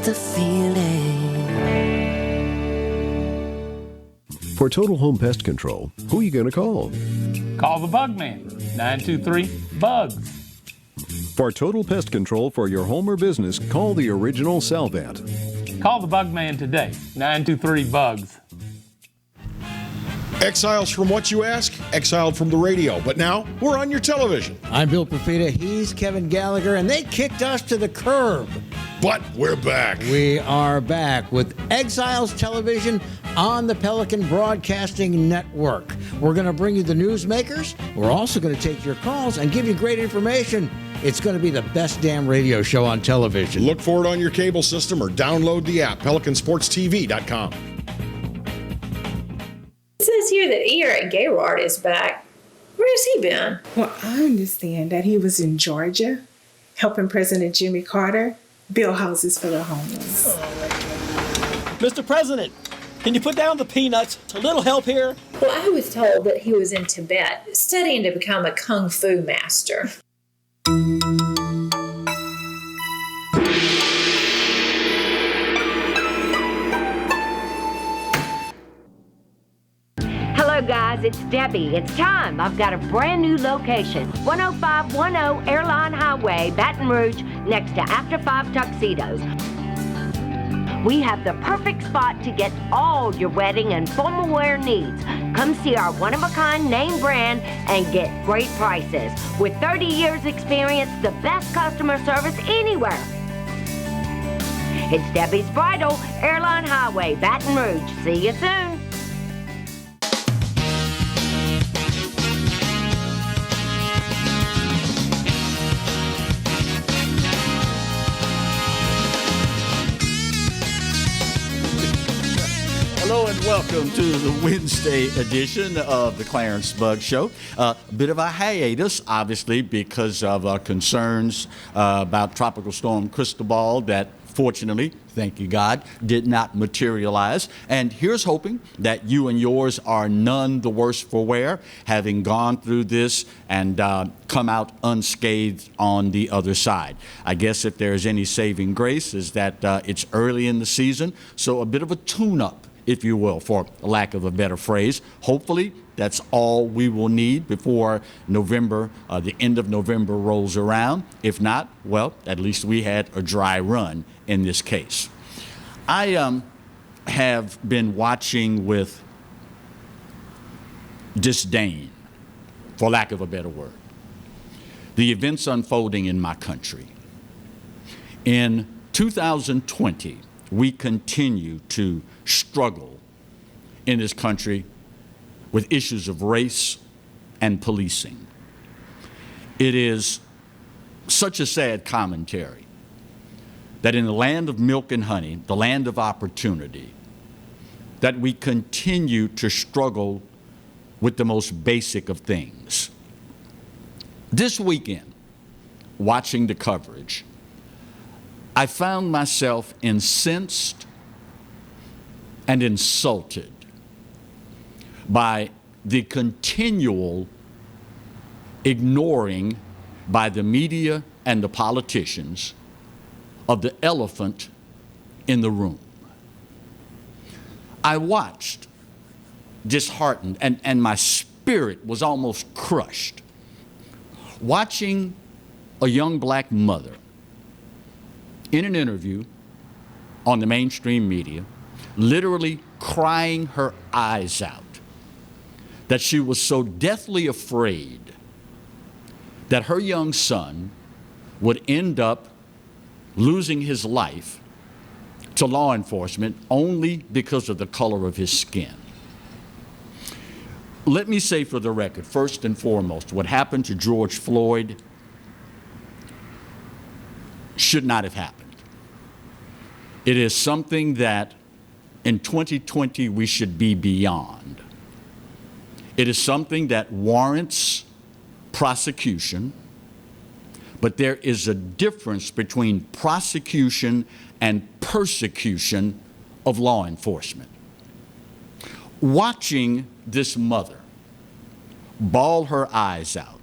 the feeling. For Total Home Pest Control, who are you going to call? Call the Bug Man, 923-BUGS. For Total Pest Control for your home or business, call the original Salvant. Call the Bug Man today, 923-BUGS. Exiles from what you ask? Exiled from the radio. But now, we're on your television. I'm Bill Profita, he's Kevin Gallagher, and they kicked us to the curb. But we're back. We are back with Exiles Television on the Pelican Broadcasting Network. We're going to bring you the newsmakers. We're also going to take your calls and give you great information. It's going to be the best damn radio show on television. Look for it on your cable system or download the app, PelicanSportsTV.com. It says here that Eric Gaylord is back. Where has he been? Well, I understand that he was in Georgia helping President Jimmy Carter build houses for the homeless. Mr. President, can you put down the peanuts? A little help here? Well, I was told that he was in Tibet studying to become a kung fu master. Hello guys, it's Debbie. It's time. I've got a brand new location. 10510 Airline Highway, Baton Rouge, next to After 5 Tuxedos. We have the perfect spot to get all your wedding and formal wear needs. Come see our one-of-a-kind name brand and get great prices. With 30 years experience, the best customer service anywhere. It's Debbie's Bridal, Airline Highway, Baton Rouge. See you soon. Hello and welcome to the Wednesday edition of the Clarence Bug Show. A bit of a hiatus, obviously, because of concerns about Tropical Storm Cristobal that fortunately, thank you God, did not materialize. And here's hoping that you and yours are none the worse for wear, having gone through this and come out unscathed on the other side. I guess if there's any saving grace is that it's early in the season, so a bit of a tune-up, if you will, for lack of a better phrase. Hopefully, that's all we will need before November, the end of November rolls around. If not, well, at least we had a dry run in this case. I have been watching with disdain, for lack of a better word, the events unfolding in my country. In 2020, we continue to struggle in this country with issues of race and policing. It is such a sad commentary that in the land of milk and honey, the land of opportunity, that we continue to struggle with the most basic of things. This weekend, watching the coverage, I found myself incensed and insulted by the continual ignoring by the media and the politicians of the elephant in the room. I watched, disheartened, and my spirit was almost crushed, watching a young black mother in an interview on the mainstream media, literally crying her eyes out that she was so deathly afraid that her young son would end up losing his life to law enforcement only because of the color of his skin. Let me say for the record, first and foremost, what happened to George Floyd should not have happened. It is something that in 2020 we should be beyond. It is something that warrants prosecution, but there is a difference between prosecution and persecution of law enforcement. Watching this mother bawl her eyes out,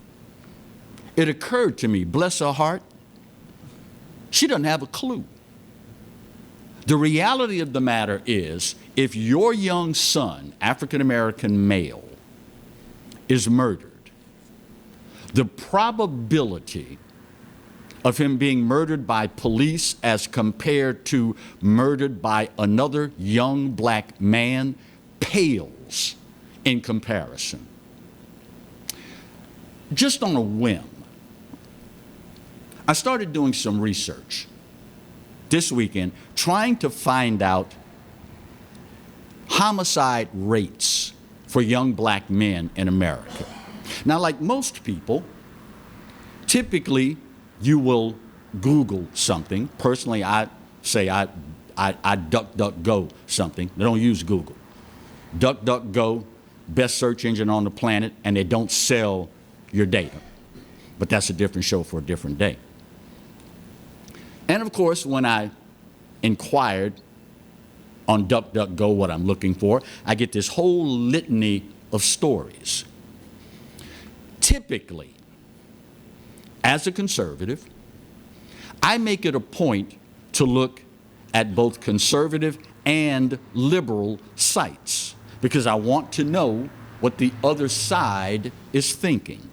it occurred to me, bless her heart, she doesn't have a clue. The reality of the matter is, if your young son, African American male, is murdered, the probability of him being murdered by police as compared to murdered by another young black man pales in comparison. Just on a whim, I started doing some research this weekend trying to find out homicide rates for young black men in America. Now, like most people, typically you will Google something. Personally, I say I DuckDuckGo something. They don't use Google. DuckDuckGo, best search engine on the planet, and they don't sell your data. But that's a different show for a different day. And of course, when I inquired on DuckDuckGo what I'm looking for, I get this whole litany of stories. Typically, as a conservative, I make it a point to look at both conservative and liberal sites because I want to know what the other side is thinking.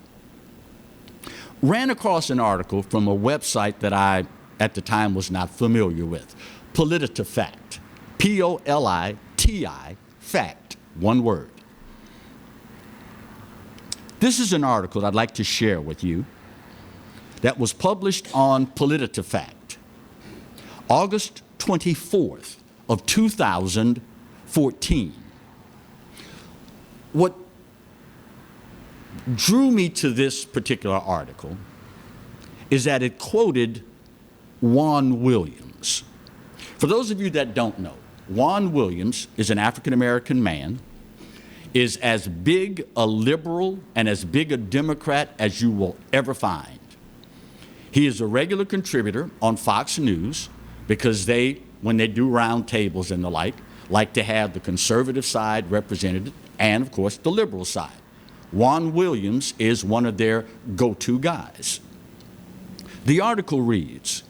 Ran across an article from a website that I, at the time, was not familiar with, PolitiFact, P-O-L-I-T-I, fact, one word. This is an article I'd like to share with you that was published on PolitiFact, August 24th of 2014. What drew me to this particular article is that it quoted Juan Williams. For those of you that don't know, Juan Williams is an African-American man, is as big a liberal and as big a Democrat as you will ever find. He is a regular contributor on Fox News because they, when they do round tables and the like to have the conservative side represented and, of course, the liberal side. Juan Williams is one of their go-to guys. The article reads,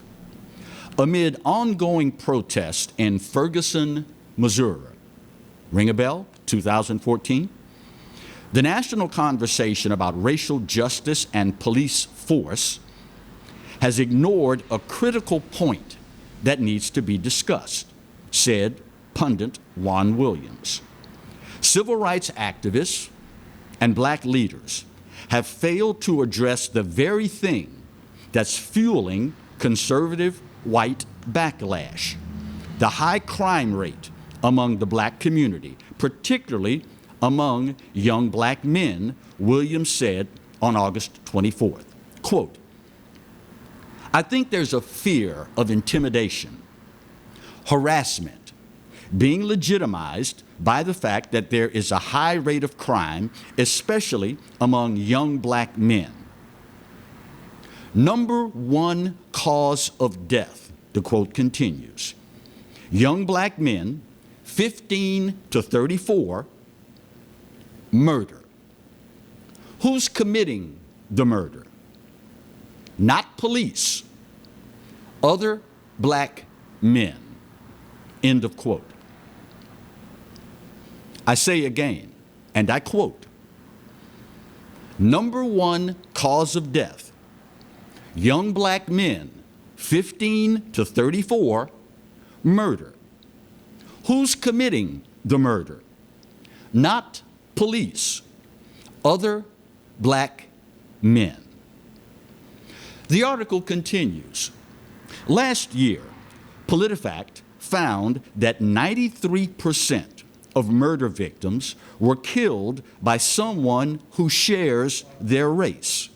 amid ongoing protests in Ferguson, Missouri, ring a bell, 2014, the national conversation about racial justice and police force has ignored a critical point that needs to be discussed, said pundit Juan Williams. Civil rights activists and black leaders have failed to address the very thing that's fueling conservative white backlash, the high crime rate among the black community, particularly among young black men, Williams said on August 24th. Quote, I think there's a fear of intimidation, harassment, being legitimized by the fact that there is a high rate of crime, especially among young black men. Number one cause of death, the quote continues, young black men, 15 to 34, murder. Who's committing the murder? Not police, other black men. End of quote. I say again, and I quote, number one cause of death, young black men, 15 to 34, murder. Who's committing the murder? Not police, other black men. The article continues. Last year, PolitiFact found that 93% of murder victims were killed by someone who shares their race.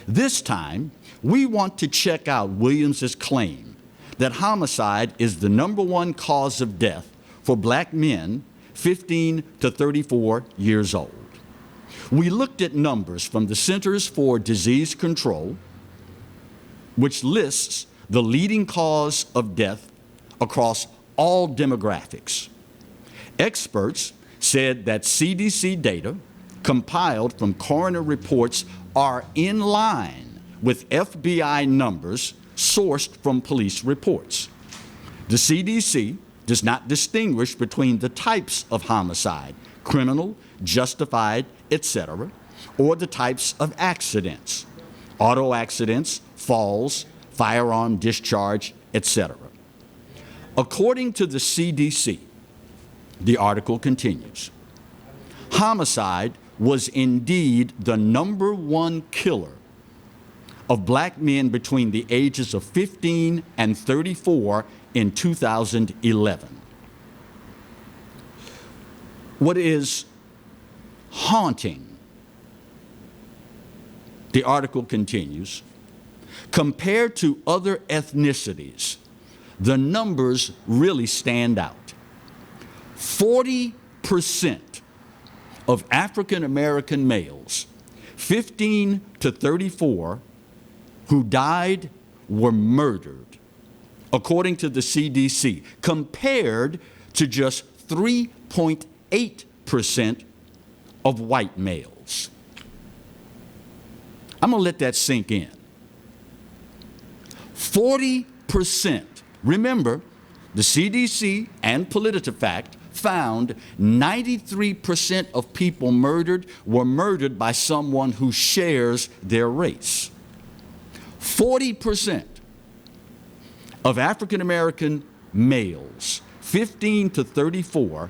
This time, we want to check out Williams's claim that homicide is the number one cause of death for black men 15 to 34 years old. We looked at numbers from the Centers for Disease Control, which lists the leading cause of death across all demographics. Experts said that CDC data compiled from coroner reports are in line with FBI numbers sourced from police reports. The CDC does not distinguish between the types of homicide, criminal, justified, etc., or the types of accidents, auto accidents, falls, firearm discharge, etc. According to the CDC, the article continues, homicide was indeed the #1 killer of black men between the ages of 15 and 34 in 2011. What is haunting, the article continues, compared to other ethnicities, the numbers really stand out. 40% of African American males, 15 to 34, who died were murdered, according to the CDC, compared to just 3.8% of white males. I'm going to let that sink in. 40%. Remember, the CDC and PolitiFact found 93% of people murdered were murdered by someone who shares their race. 40% of African American males, 15 to 34,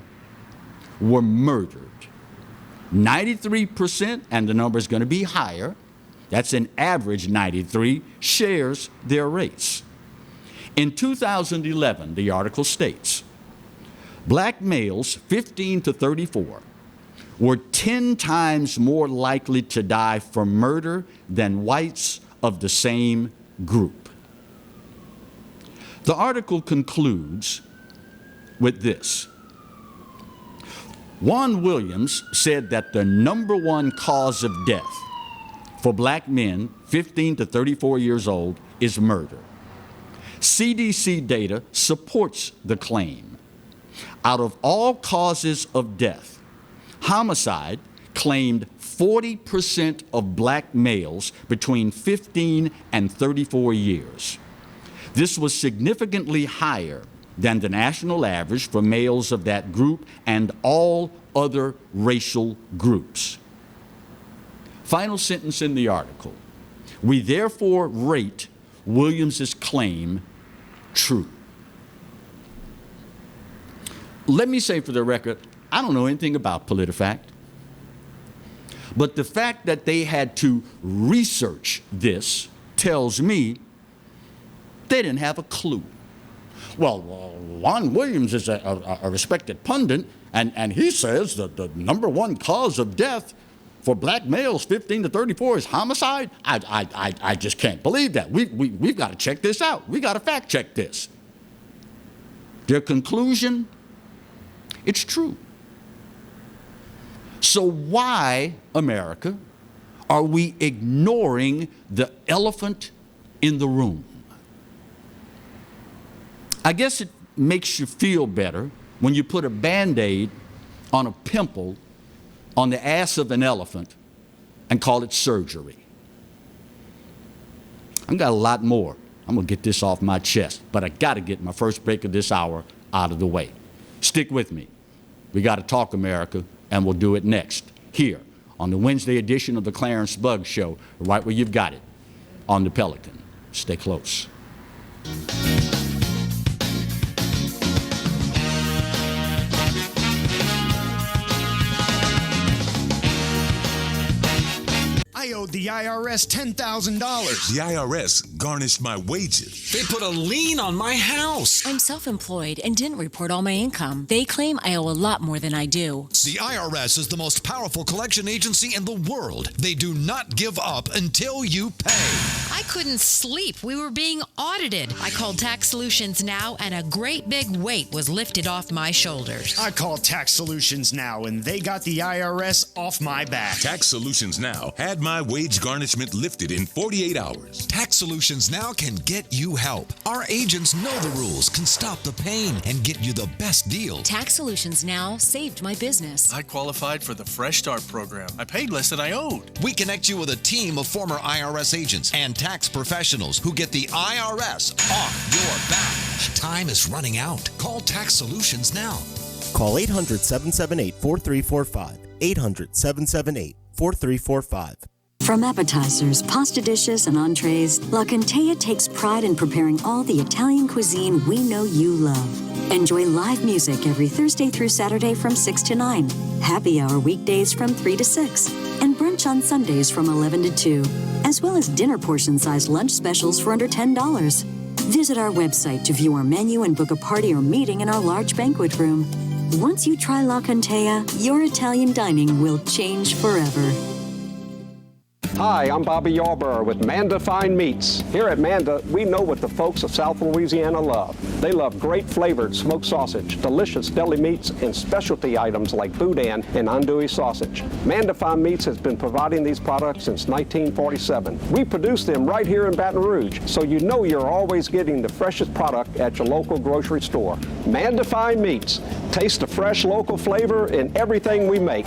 were murdered. 93%, and the number is going to be higher, that's an average 93, shares their race. In 2011, the article states, black males 15 to 34 were 10 times more likely to die from murder than whites of the same group. The article concludes with this. Juan Williams said that the #1 cause of death for black men 15 to 34 years old is murder. CDC data supports the claim. Out of all causes of death, homicide claimed 40% of black males between 15 and 34 years. This was significantly higher than the national average for males of that group and all other racial groups. Final sentence in the article. We therefore rate Williams's claim true. Let me say for the record, I don't know anything about PolitiFact, but the fact that they had to research this tells me they didn't have a clue. Well, Juan Williams is a respected pundit, and he says that the #1 cause of death for black males 15 to 34 is homicide. I just can't believe that. We've got to check this out. We've got to fact check this. Their conclusion, it's true. So why, America, are we ignoring the elephant in the room? I guess it makes you feel better when you put a Band-Aid on a pimple on the ass of an elephant and call it surgery. I've got a lot more. I'm going to get this off my chest, but I got to get my first break of this hour out of the way. Stick with me. We got to talk, America, and we'll do it next, here on the Wednesday edition of the Clarence Bugg Show, right where you've got it, on the Pelican. Stay close. I owed the IRS $10,000. The IRS garnished my wages. They put a lien on my house. I'm self-employed and didn't report all my income. They claim I owe a lot more than I do. The IRS is the most powerful collection agency in the world. They do not give up until you pay. I couldn't sleep. We were being audited. I called Tax Solutions Now, and a great big weight was lifted off my shoulders. I called Tax Solutions Now, and they got the IRS off my back. Tax Solutions Now had my wages wage garnishment lifted in 48 hours. Tax Solutions Now can get you help. Our agents know the rules, can stop the pain, and get you the best deal. Tax Solutions Now saved my business. I qualified for the Fresh Start program. I paid less than I owed. We connect you with a team of former IRS agents and tax professionals who get the IRS off your back. Time is running out. Call Tax Solutions now. Call 800-778-4345. 800-778-4345. From appetizers, pasta dishes, and entrees, La Contea takes pride in preparing all the Italian cuisine we know you love. Enjoy live music every Thursday through Saturday from 6 to 9, happy hour weekdays from 3 to 6, and brunch on Sundays from 11 to 2, as well as dinner portion-sized lunch specials for under $10. Visit our website to view our menu and book a party or meeting in our large banquet room. Once you try La Contea, your Italian dining will change forever. Hi, I'm Bobby Yarborough with Manda Fine Meats. Here at Manda, we know what the folks of South Louisiana love. They love great flavored smoked sausage, delicious deli meats, and specialty items like boudin and andouille sausage. Manda Fine Meats has been providing these products since 1947. We produce them right here in Baton Rouge, so you know you're always getting the freshest product at your local grocery store. Manda Fine Meats. Taste the fresh local flavor in everything we make.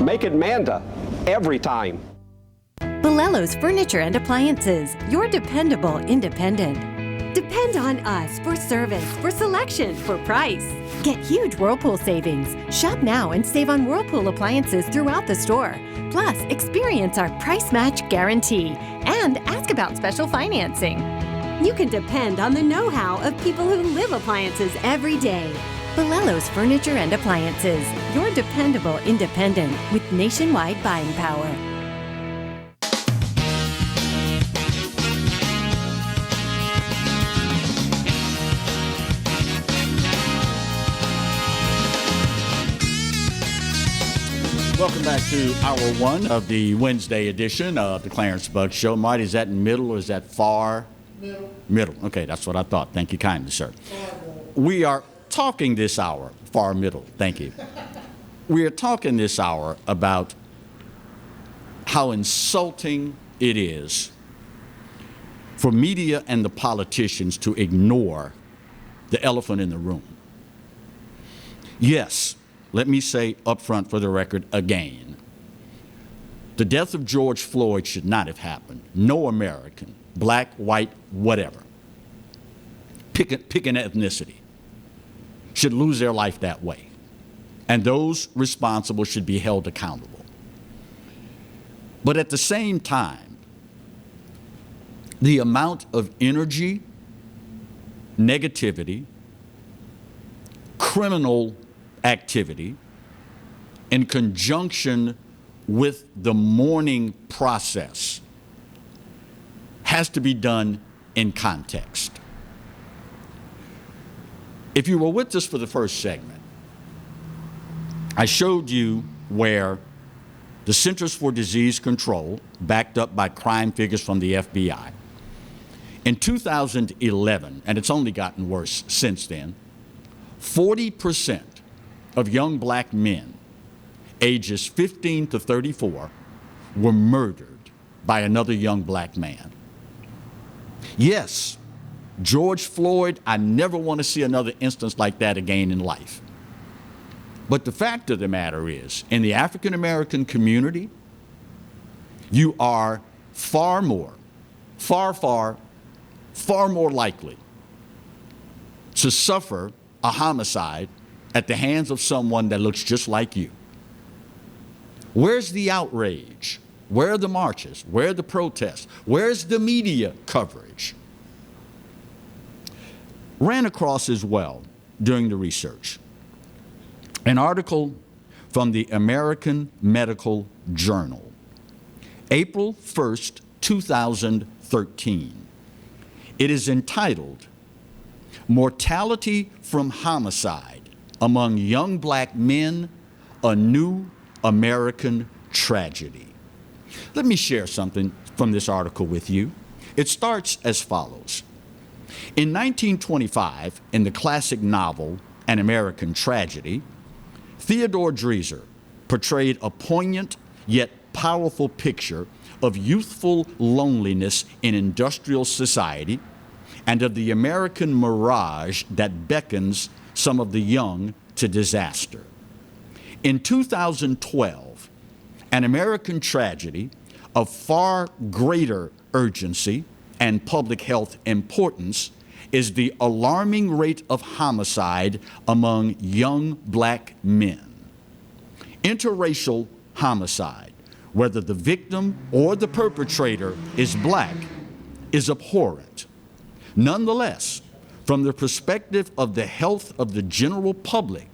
Make it Manda every time. Bolello's Furniture and Appliances, your dependable independent. Depend on us for service, for selection, for price. Get huge Whirlpool savings. Shop now and save on Whirlpool appliances throughout the store. Plus, experience our price match guarantee and ask about special financing. You can depend on the know-how of people who live appliances every day. Bolello's Furniture and Appliances, your dependable independent with nationwide buying power. Welcome back to hour one of the Wednesday edition of the Clarence Buggs Show. Marty, is that middle or is that far? Middle. Middle. Okay, that's what I thought. Thank you kindly, sir. We are talking this hour, far middle, thank you. We are talking this hour about how insulting it is for media and the politicians to ignore the elephant in the room. Yes. Let me say up front for the record again, the death of George Floyd should not have happened. No American, black, white, whatever, pick an ethnicity, should lose their life that way. And those responsible should be held accountable. But at the same time, the amount of energy, negativity, criminal activity in conjunction with the mourning process has to be done in context. If you were with us for the first segment, I showed you where the Centers for Disease Control, backed up by crime figures from the FBI, in 2011, and it's only gotten worse since then, 40% of young black men ages 15 to 34 were murdered by another young black man. Yes, George Floyd, I never want to see another instance like that again in life. But the fact of the matter is, in the African American community, you are far more likely to suffer a homicide at the hands of someone that looks just like you. Where's the outrage? Where are the marches? Where are the protests? Where's the media coverage? Ran across as well during the research an article from the American Medical Journal, April 1st, 2013. It is entitled, "Mortality from Homicide Among Young Black Men, a New American Tragedy." Let me share something from this article with you. It starts as follows. In 1925, in the classic novel, An American Tragedy, Theodore Dreiser portrayed a poignant yet powerful picture of youthful loneliness in industrial society and of the American mirage that beckons some of the young to disaster. In 2012, an American tragedy of far greater urgency and public health importance is the alarming rate of homicide among young black men. Interracial homicide, whether the victim or the perpetrator is black, is abhorrent. Nonetheless, from the perspective of the health of the general public,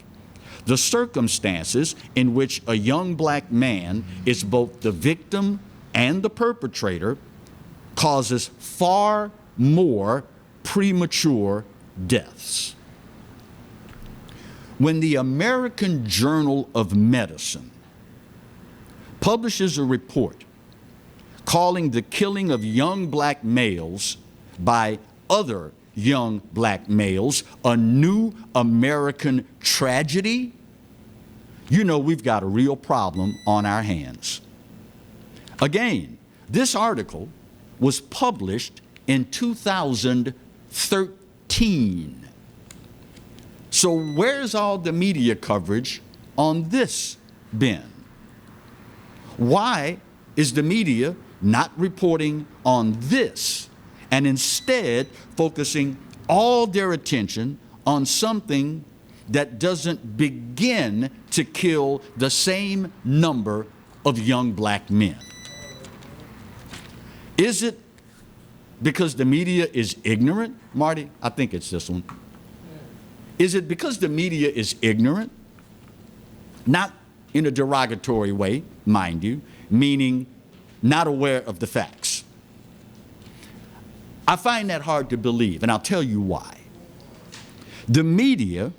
the circumstances in which a young black man is both the victim and the perpetrator causes far more premature deaths. When the American Journal of Medicine publishes a report calling the killing of young black males by other young black males a new American tragedy, you know we've got a real problem on our hands. Again, this article was published in 2013. So where's all the media coverage on this been? Why is the media not reporting on this and instead focusing all their attention on something that doesn't begin to kill the same number of young black men? Is it because the media is ignorant, Marty? I think it's this one. Is it because the media is ignorant? Not in a derogatory way, mind you, meaning not aware of the facts. I find that hard to believe, and I'll tell you why. The media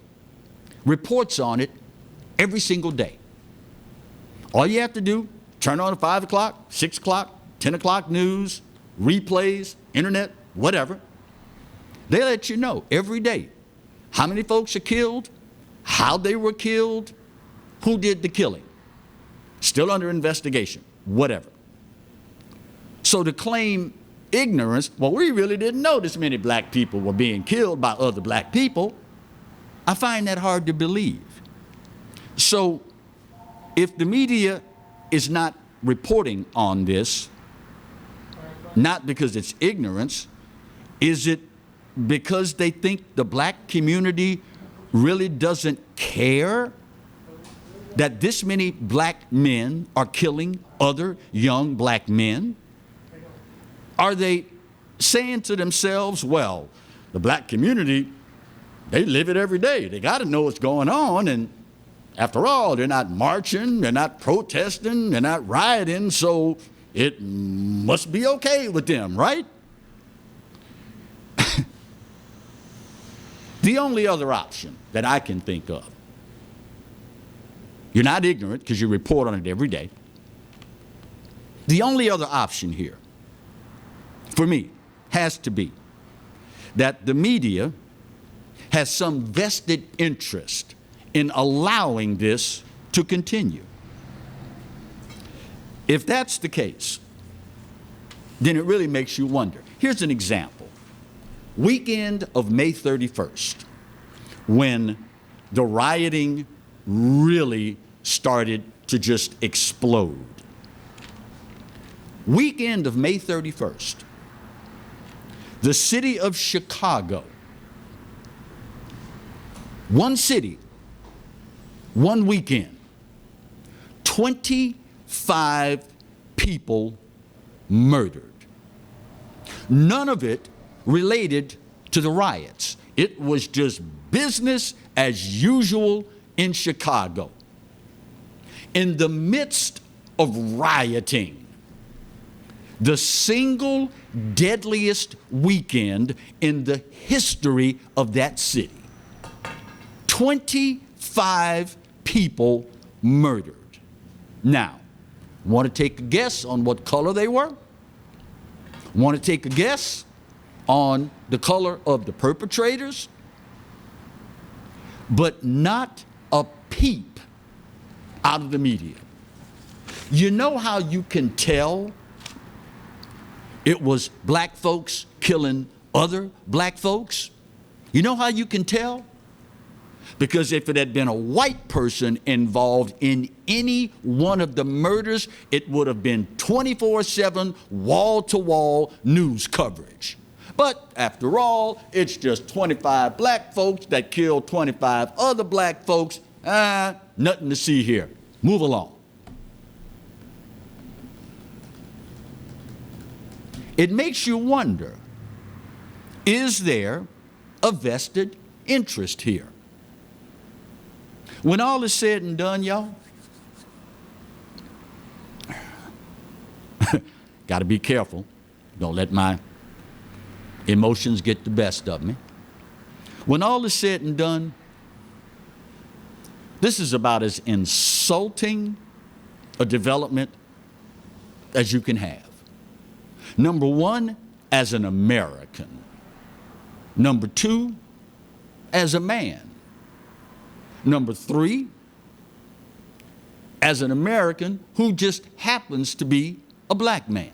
reports on it every single day. All you have to do, turn on 5 o'clock, 6 o'clock, 10 o'clock news, replays, internet, whatever. They let you know every day how many folks are killed, how they were killed, who did the killing. Still under investigation, whatever. So to claim ignorance, well, we really didn't know this many black people were being killed by other black people, I find that hard to believe. So if the media is not reporting on this, not because it's ignorance, is it because they think the black community really doesn't care that this many black men are killing other young black men? Are they saying to themselves, well, the black community, they live it every day. They got to know what's going on. And after all, they're not marching, they're not protesting, they're not rioting, so it must be okay with them, right? The only other option that I can think of, you're not ignorant because you report on it every day. The only other option here, for me, has to be that the media has some vested interest in allowing this to continue. If that's the case, then it really makes you wonder. Here's an example. Weekend of May 31st, when the rioting really started to just explode. Weekend of May 31st, the city of Chicago, one city, one weekend, 25 people murdered. None of it related to the riots. It was just business as usual in Chicago. In the midst of rioting, the single deadliest weekend in the history of that city. 25 people murdered. Now, want to take a guess on what color they were? Want to take a guess on the color of the perpetrators? But not a peep out of the media. You know how you can tell it was black folks killing other black folks. You know how you can tell? Because if it had been a white person involved in any one of the murders, it would have been 24/7, wall-to-wall news coverage. But after all, it's just 25 black folks that killed 25 other black folks. Nothing to see here. Move along. It makes you wonder, is there a vested interest here? When all is said and done, y'all, got to be careful. Don't let my emotions get the best of me. When all is said and done, this is about as insulting a development as you can have. Number one, as an American. Number two, as a man. Number three, as an American who just happens to be a black man.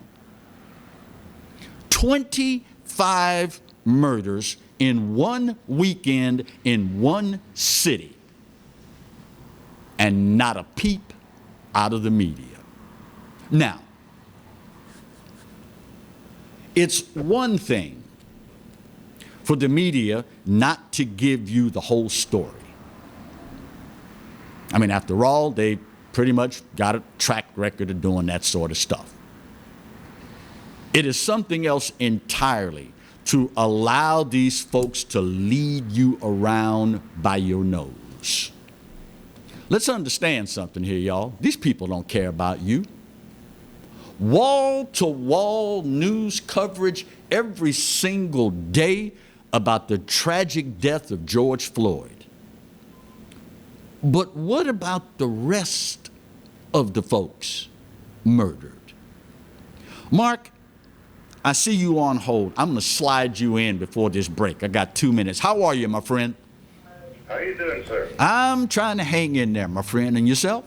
25 murders in one weekend in one city, and not a peep out of the media. Now, it's one thing for the media not to give you the whole story. I mean, after all, they pretty much got a track record of doing that sort of stuff. It is something else entirely to allow these folks to lead you around by your nose. Let's understand something here, y'all. These people don't care about you. Wall-to-wall news coverage every single day about the tragic death of George Floyd. But what about the rest of the folks murdered? Mark, I see you on hold. I'm going to slide you in before this break. I got 2 minutes. How are you, my friend? How you doing, sir? I'm trying to hang in there, my friend. And yourself?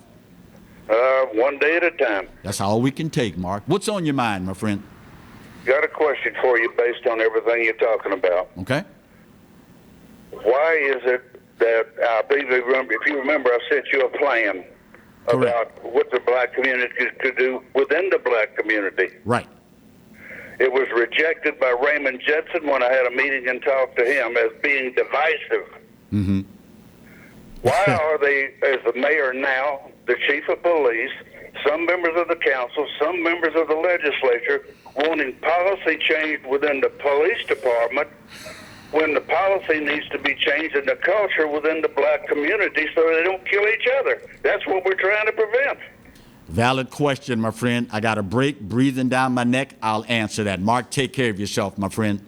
One day at a time. That's all we can take, Mark. What's on your mind, my friend? Got a question for you based on everything you're talking about. Okay. Why is it that, if you remember, I sent you a plan about what the black community could do within the black community. Right. It was rejected by Raymond Judson when I had a meeting and talked to him as being divisive. Mm-hmm. Why are they, as the mayor now, the chief of police, some members of the council, some members of the legislature, wanting policy change within the police department when the policy needs to be changed in the culture within the black community so they don't kill each other? That's what we're trying to prevent. Valid question, my friend. I got a break breathing down my neck. I'll answer that. Mark, take care of yourself, my friend.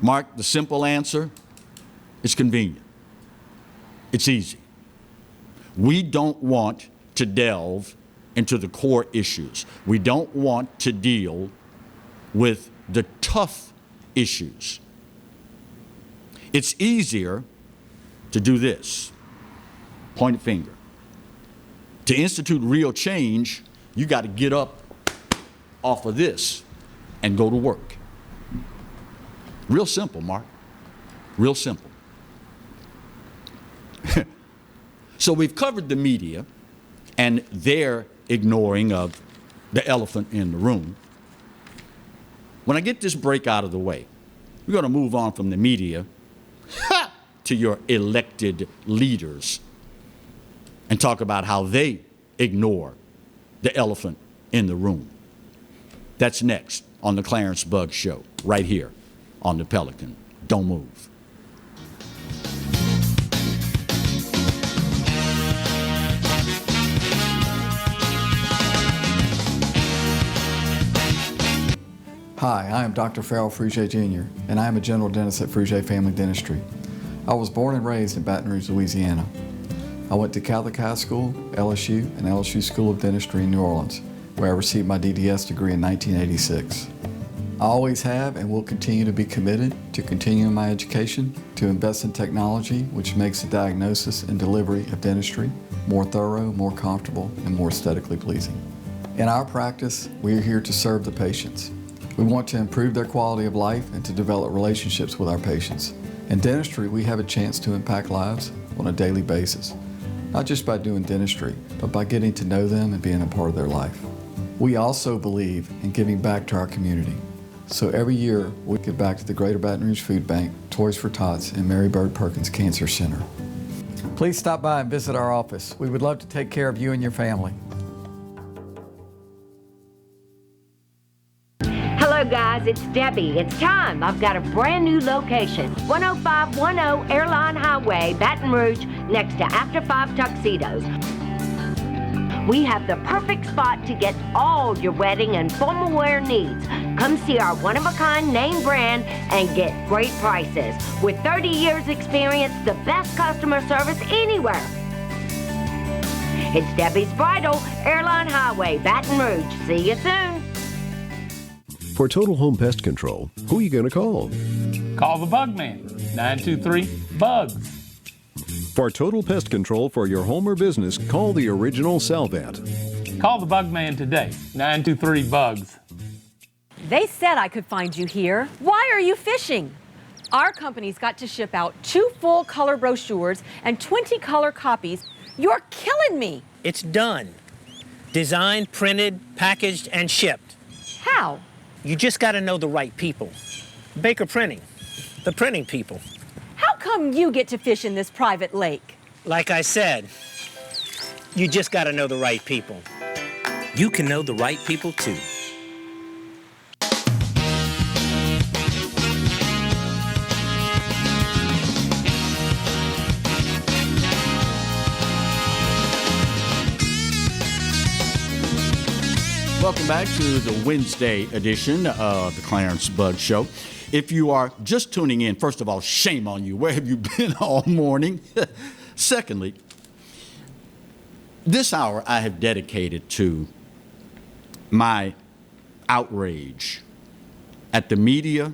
Mark, the simple answer is convenient. It's easy. We don't want to delve into the core issues. We don't want to deal with the tough issues. It's easier to do this. Point a finger. To institute real change, you got to get up off of this and go to work. Real simple, Mark. Real simple. So we've covered the media and their ignoring of the elephant in the room. When I get this break out of the way, we're going to move on from the media to your elected leaders and talk about how they ignore the elephant in the room. That's next on the Clarence Bugg Show, right here on the Pelican. Don't move. Hi, I am Dr. Farrell Frugier Jr., and I am a general dentist at Frugier Family Dentistry. I was born and raised in Baton Rouge, Louisiana. I went to Catholic High School, LSU, and LSU School of Dentistry in New Orleans, where I received my DDS degree in 1986. I always have and will continue to be committed to continuing my education, to invest in technology which makes the diagnosis and delivery of dentistry more thorough, more comfortable, and more aesthetically pleasing. In our practice, we are here to serve the patients. We want to improve their quality of life and to develop relationships with our patients. In dentistry, we have a chance to impact lives on a daily basis, not just by doing dentistry, but by getting to know them and being a part of their life. We also believe in giving back to our community. So every year, we give back to the Greater Baton Rouge Food Bank, Toys for Tots, and Mary Bird Perkins Cancer Center. Please stop by and visit our office. We would love to take care of you and your family. Hello guys, it's Debbie. It's time. I've got a brand new location. 10510 Airline Highway, Baton Rouge, next to After 5 Tuxedos. We have the perfect spot to get all your wedding and formal wear needs. Come see our one-of-a-kind name brand and get great prices. With 30 years experience, the best customer service anywhere. It's Debbie's Bridal, Airline Highway, Baton Rouge. See you soon. For total home pest control, who are you going to call? Call the Bug Man, 923-BUGS. For total pest control for your home or business, call the original Salvat. Call the Bug Man today, 923-BUGS. They said I could find you here. Why are you fishing? Our company's got to ship out 2 full color brochures and 20 color copies. You're killing me. It's done. Designed, printed, packaged, and shipped. How? You just got to know the right people. Baker Printing, the printing people. How come you get to fish in this private lake? Like I said, you just got to know the right people. You can know the right people too. Welcome back to the Wednesday edition of the Clarence Bud Show. If you are just tuning in, first of all, shame on you. Where have you been all morning? Secondly, this hour I have dedicated to my outrage at the media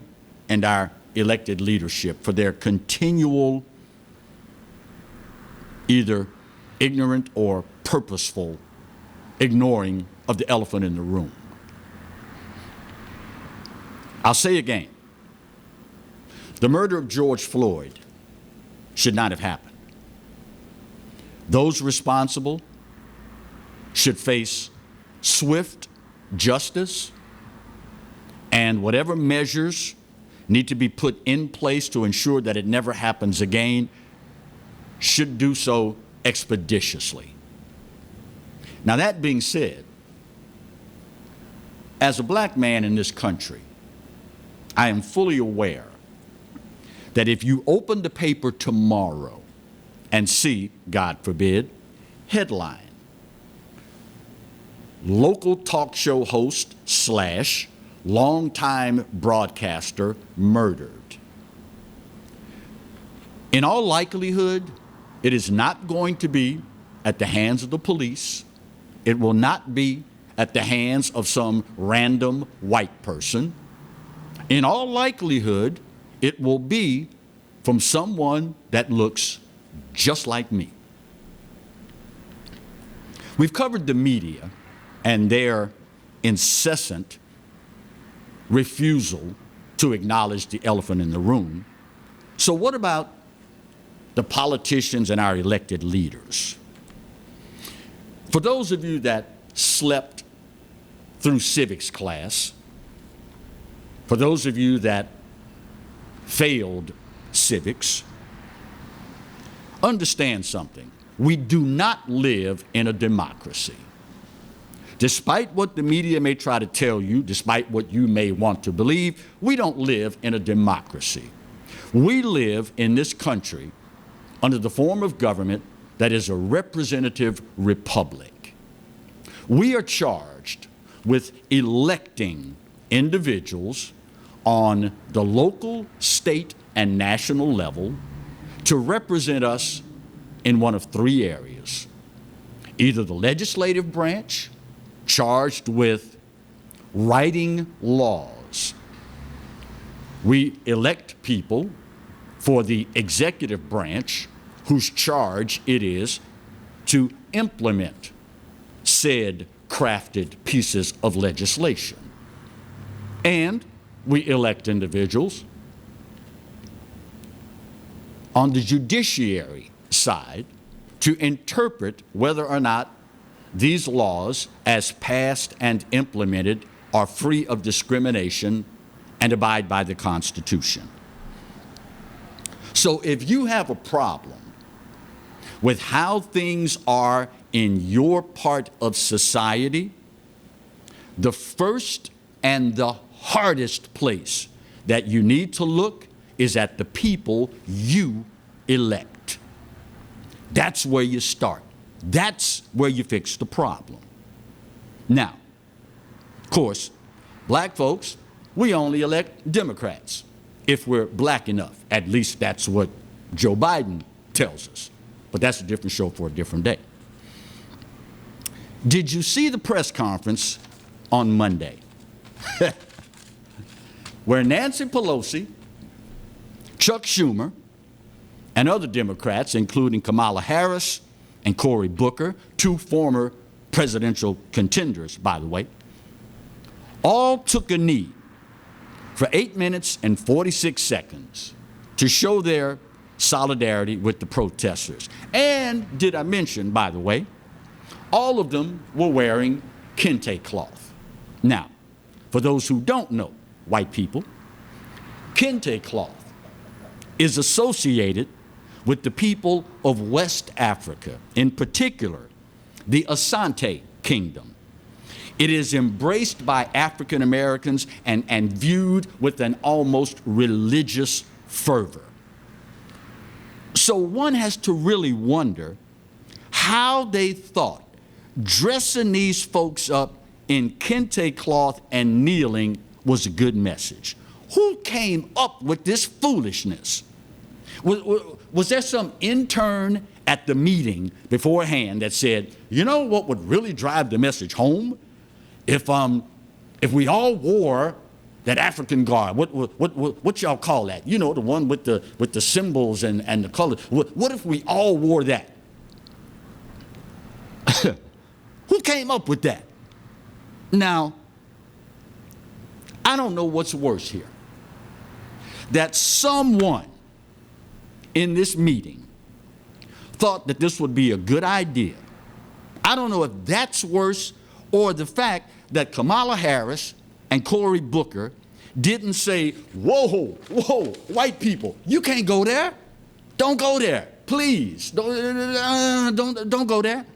and our elected leadership for their continual, either ignorant or purposeful, ignoring of the elephant in the room. I'll say again, the murder of George Floyd should not have happened. Those responsible should face swift justice, and whatever measures need to be put in place to ensure that it never happens again should do so expeditiously. Now, that being said, as a black man in this country, I am fully aware that if you open the paper tomorrow and see, God forbid, headline, local talk show host / longtime broadcaster murdered, in all likelihood, it is not going to be at the hands of the police. It will not be at the hands of some random white person. In all likelihood, it will be from someone that looks just like me. We've covered the media and their incessant refusal to acknowledge the elephant in the room. So what about the politicians and our elected leaders? For those of you that slept through civics class, for those of you that failed civics, understand something. We do not live in a democracy. Despite what the media may try to tell you, despite what you may want to believe, we don't live in a democracy. We live in this country under the form of government that is a representative republic. We are charged with electing individuals on the local, state, and national level to represent us in one of 3 areas. Either the legislative branch, charged with writing laws. We elect people for the executive branch, whose charge it is to implement said crafted pieces of legislation. And we elect individuals on the judiciary side to interpret whether or not these laws, as passed and implemented, are free of discrimination and abide by the Constitution. So if you have a problem with how things are in your part of society, the first and the hardest place that you need to look is at the people you elect. That's where you start. That's where you fix the problem. Now, of course, black folks, we only elect Democrats if we're black enough. At least that's what Joe Biden tells us. But that's a different show for a different day. Did you see the press conference on Monday where Nancy Pelosi, Chuck Schumer, and other Democrats, including Kamala Harris and Cory Booker, two former presidential contenders, by the way, all took a knee for 8 minutes and 46 seconds to show their solidarity with the protesters. And did I mention, by the way, all of them were wearing kente cloth. Now, for those who don't know, white people, kente cloth is associated with the people of West Africa, in particular, the Asante Kingdom. It is embraced by African Americans and viewed with an almost religious fervor. So one has to really wonder how they thought dressing these folks up in kente cloth and kneeling was a good message. Who came up with this foolishness? Was there some intern at the meeting beforehand that said, you know what would really drive the message home? If we all wore that African garb, what y'all call that? You know, the one with the symbols and the colors. What if we all wore that? Who came up with that? Now, I don't know what's worse here. That someone in this meeting thought that this would be a good idea. I don't know if that's worse, or the fact that Kamala Harris and Cory Booker didn't say, whoa, white people, you can't go there. Don't go there, please. Don't go there.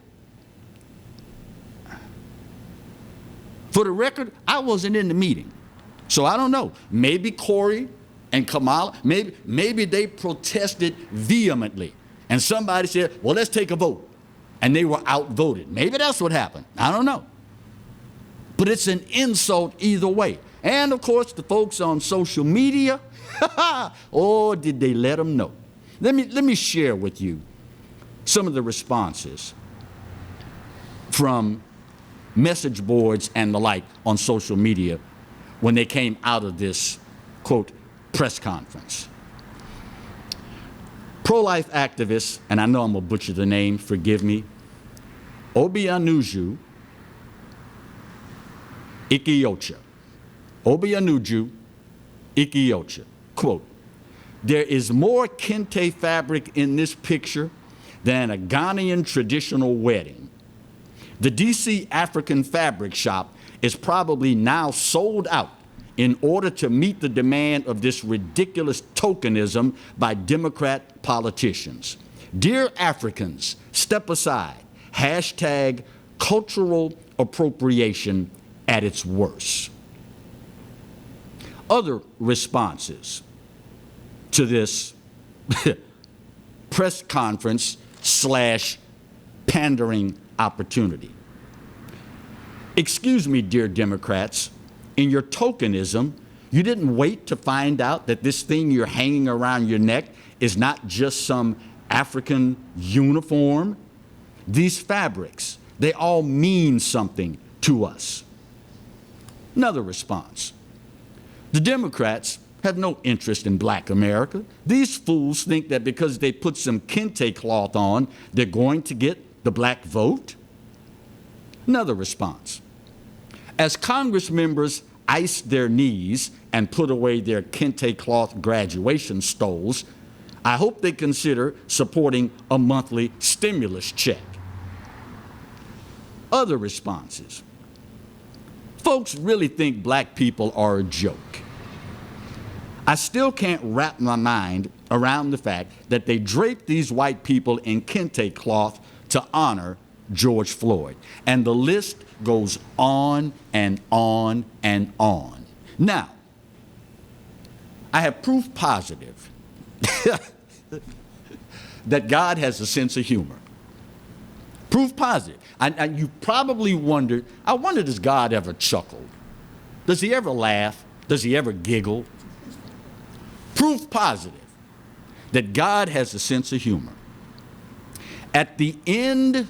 For the record, I wasn't in the meeting, so I don't know. Maybe Cory and Kamala, maybe they protested vehemently, and somebody said, well, let's take a vote, and they were outvoted. Maybe that's what happened. I don't know. But it's an insult either way. And of course, the folks on social media, oh, did they let them know? Let me share with you some of the responses from message boards and the like on social media when they came out of this, quote, press conference. Pro-life activist, and I know I'm going to butcher the name, forgive me, Obianuju Ikiocha. Obianuju Ikiocha. Quote, there is more kente fabric in this picture than a Ghanaian traditional wedding. The DC African Fabric Shop is probably now sold out in order to meet the demand of this ridiculous tokenism by Democrat politicians. Dear Africans, step aside. Hashtag cultural appropriation at its worst. Other responses to this press conference / pandering opportunity. Excuse me, dear Democrats, in your tokenism, you didn't wait to find out that this thing you're hanging around your neck is not just some African uniform. These fabrics, they all mean something to us. Another response. The Democrats have no interest in black America. These fools think that because they put some kente cloth on, they're going to get the black vote. Another response. As Congress members, iced their knees and put away their kente cloth graduation stoles, I hope they consider supporting a monthly stimulus check. Other responses. Folks really think black people are a joke. I still can't wrap my mind around the fact that they draped these white people in kente cloth to honor George Floyd. And the list goes on and on and on. Now, I have proof positive that God has a sense of humor. Proof positive. And you probably wondered, I wonder, does God ever chuckle? Does he ever laugh? Does he ever giggle? Proof positive that God has a sense of humor. At the end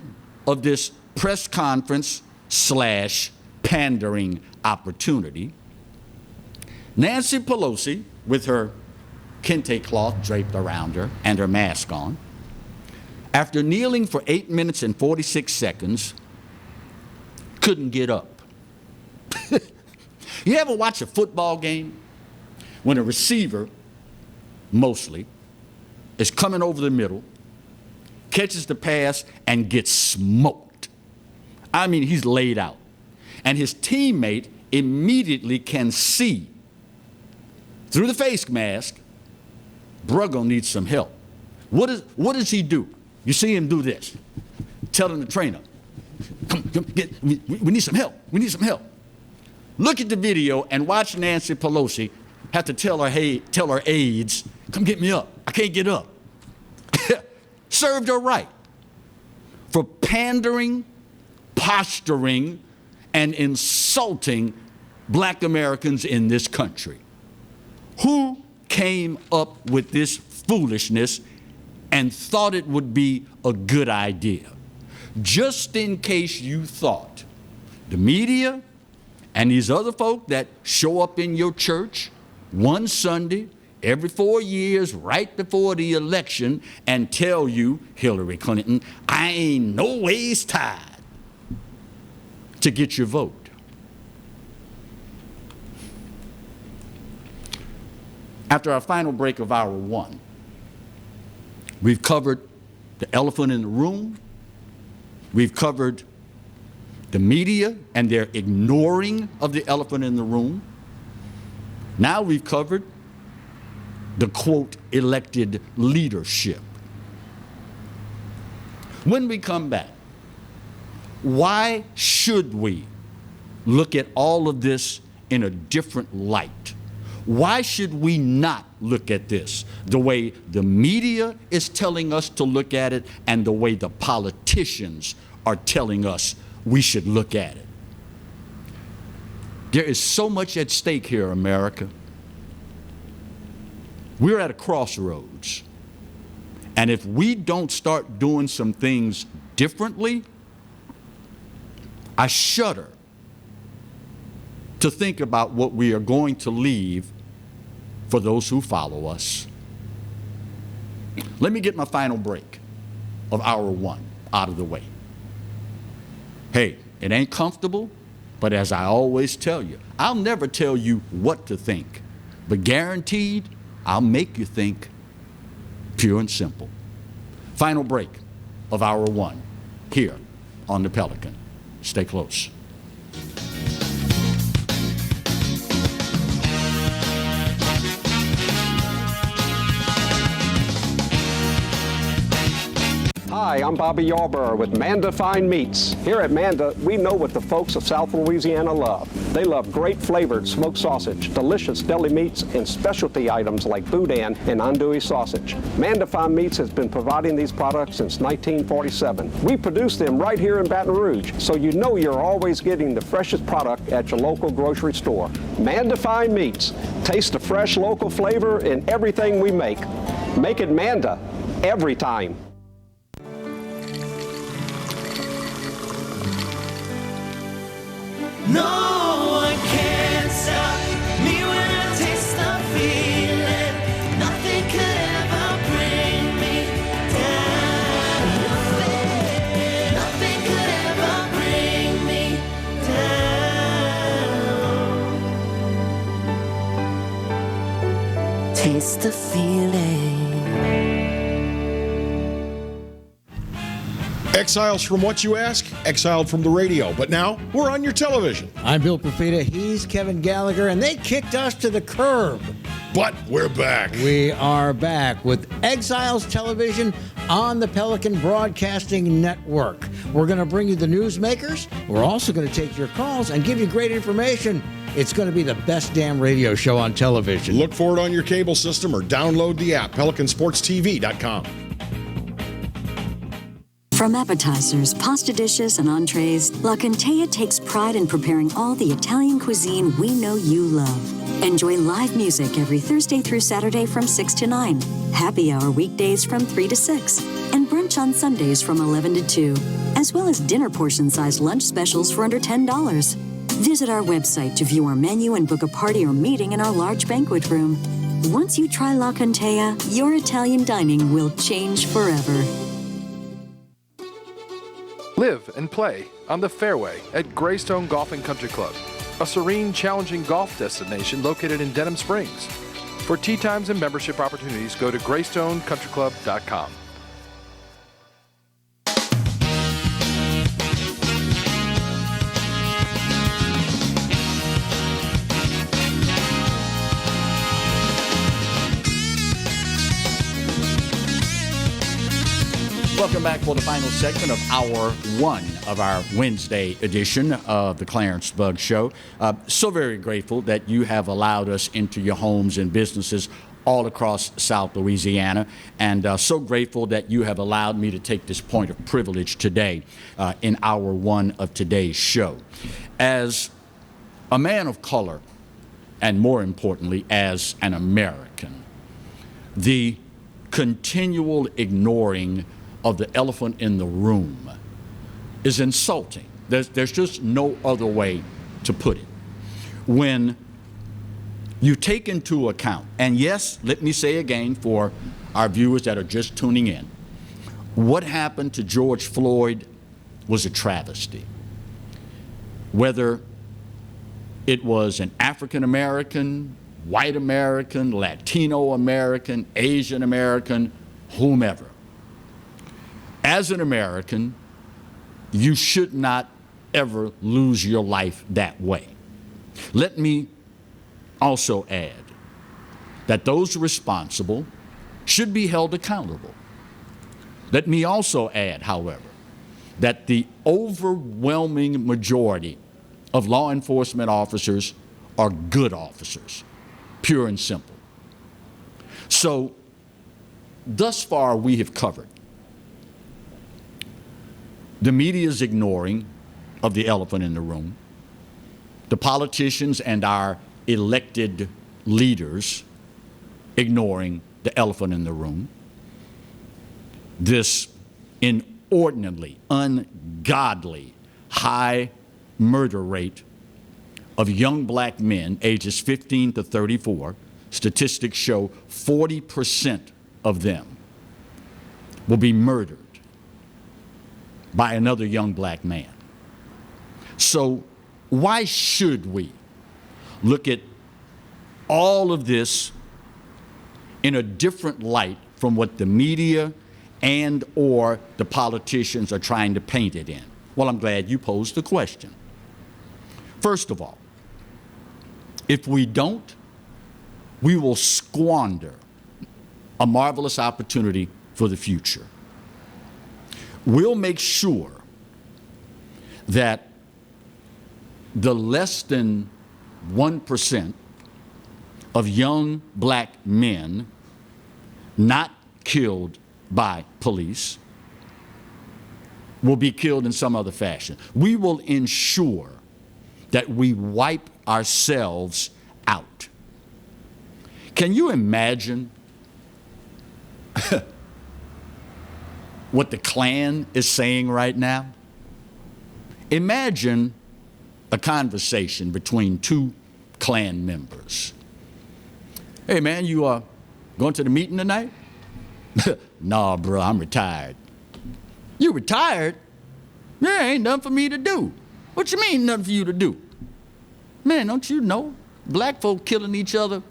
of this press conference / pandering opportunity, Nancy Pelosi, with her kente cloth draped around her and her mask on, after kneeling for 8 minutes and 46 seconds, couldn't get up. You ever watch a football game when a receiver, mostly, is coming over the middle, catches the pass, and gets smoked? I mean, he's laid out. And his teammate immediately can see through the face mask, bruh gonna need some help. What does he do? You see him do this, telling the trainer, come we need some help, we need some help. Look at the video and watch Nancy Pelosi have to tell her aides, come get me up, I can't get up. Served her right for pandering, posturing, and insulting black Americans in this country. Who came up with this foolishness and thought it would be a good idea? Just in case you thought the media and these other folk that show up in your church one Sunday every 4 years right before the election and tell you, Hillary Clinton, I ain't no ways tied to get your vote. After our final break of hour one, we've covered the elephant in the room. We've covered the media and their ignoring of the elephant in the room. Now we've covered the, quote, elected leadership. When we come back, why should we look at all of this in a different light? Why should we not look at this the way the media is telling us to look at it and the way the politicians are telling us we should look at it? There is so much at stake here, America. We're at a crossroads. And if we don't start doing some things differently, I shudder to think about what we are going to leave for those who follow us. Let me get my final break of hour one out of the way. Hey, it ain't comfortable, but as I always tell you, I'll never tell you what to think, but guaranteed, I'll make you think, pure and simple. Final break of hour one here on the Pelican. Stay close. Hi, I'm Bobby Yarborough with Manda Fine Meats. Here at Manda, we know what the folks of South Louisiana love. They love great flavored smoked sausage, delicious deli meats, and specialty items like boudin and andouille sausage. Manda Fine Meats has been providing these products since 1947. We produce them right here in Baton Rouge, so you know you're always getting the freshest product at your local grocery store. Manda Fine Meats. Taste the fresh local flavor in everything we make. Make it Manda every time. No one can stop me when I taste the feeling. Nothing could ever bring me down. Nothing could ever bring me down. taste the feeling. Exiles from what, you ask? Exiled from the radio, but now we're on your television. I'm Bill Profita, he's Kevin Gallagher, and they kicked us to the curb. But we're back. We are back with Exiles Television on the Pelican Broadcasting Network. We're going to bring you the newsmakers. We're also going to take your calls and give you great information. It's going to be the best damn radio show on television. Look for it on your cable system or download the app, PelicanSportsTV.com. From appetizers, pasta dishes, and entrees, La Contea takes pride in preparing all the Italian cuisine we know you love. Enjoy live music every Thursday through Saturday from 6 to 9, happy hour weekdays from 3 to 6, and brunch on Sundays from 11 to 2, as well as dinner portion-sized lunch specials for under $10. Visit our website to view our menu and book a party or meeting in our large banquet room. Once you try La Contea, your Italian dining will change forever. Live and play on the fairway at Greystone Golf and Country Club, a serene, challenging golf destination located in Denham Springs. For tee times and membership opportunities, go to GreystoneCountryClub.com. Welcome back for the final segment of hour one of our Wednesday edition of the Clarence Bug Show. So very grateful that you have allowed us into your homes and businesses all across South Louisiana, and so grateful that you have allowed me to take this point of privilege today in hour one of today's show. As a man of color, and more importantly, as an American, the continual ignoring of the elephant in the room is insulting. There's just no other way to put it. When you take into account, and yes, let me say again for our viewers that are just tuning in, what happened to George Floyd was a travesty. Whether it was an African American, white American, Latino American, Asian American, whomever. As an American, you should not ever lose your life that way. Let me also add that those responsible should be held accountable. Let me also add, however, that the overwhelming majority of law enforcement officers are good officers, pure and simple. So, thus far we have covered the media's ignoring of the elephant in the room, the politicians and our elected leaders ignoring the elephant in the room, this inordinately, ungodly high murder rate of young black men ages 15 to 34. Statistics show 40% of them will be murdered by another young black man. So why should we look at all of this in a different light from what the media and or the politicians are trying to paint it in? Well, I'm glad you posed the question. First of all, if we don't, we will squander a marvelous opportunity for the future. We'll make sure that the less than 1% of young black men not killed by police will be killed in some other fashion. We will ensure that we wipe ourselves out. Can you imagine what the Klan is saying right now? Imagine a conversation between two Klan members. Hey man, you going to the meeting tonight? Nah, bro, I'm retired. You retired? There ain't nothing for me to do. What you mean nothing for you to do? Man, don't you know black folk killing each other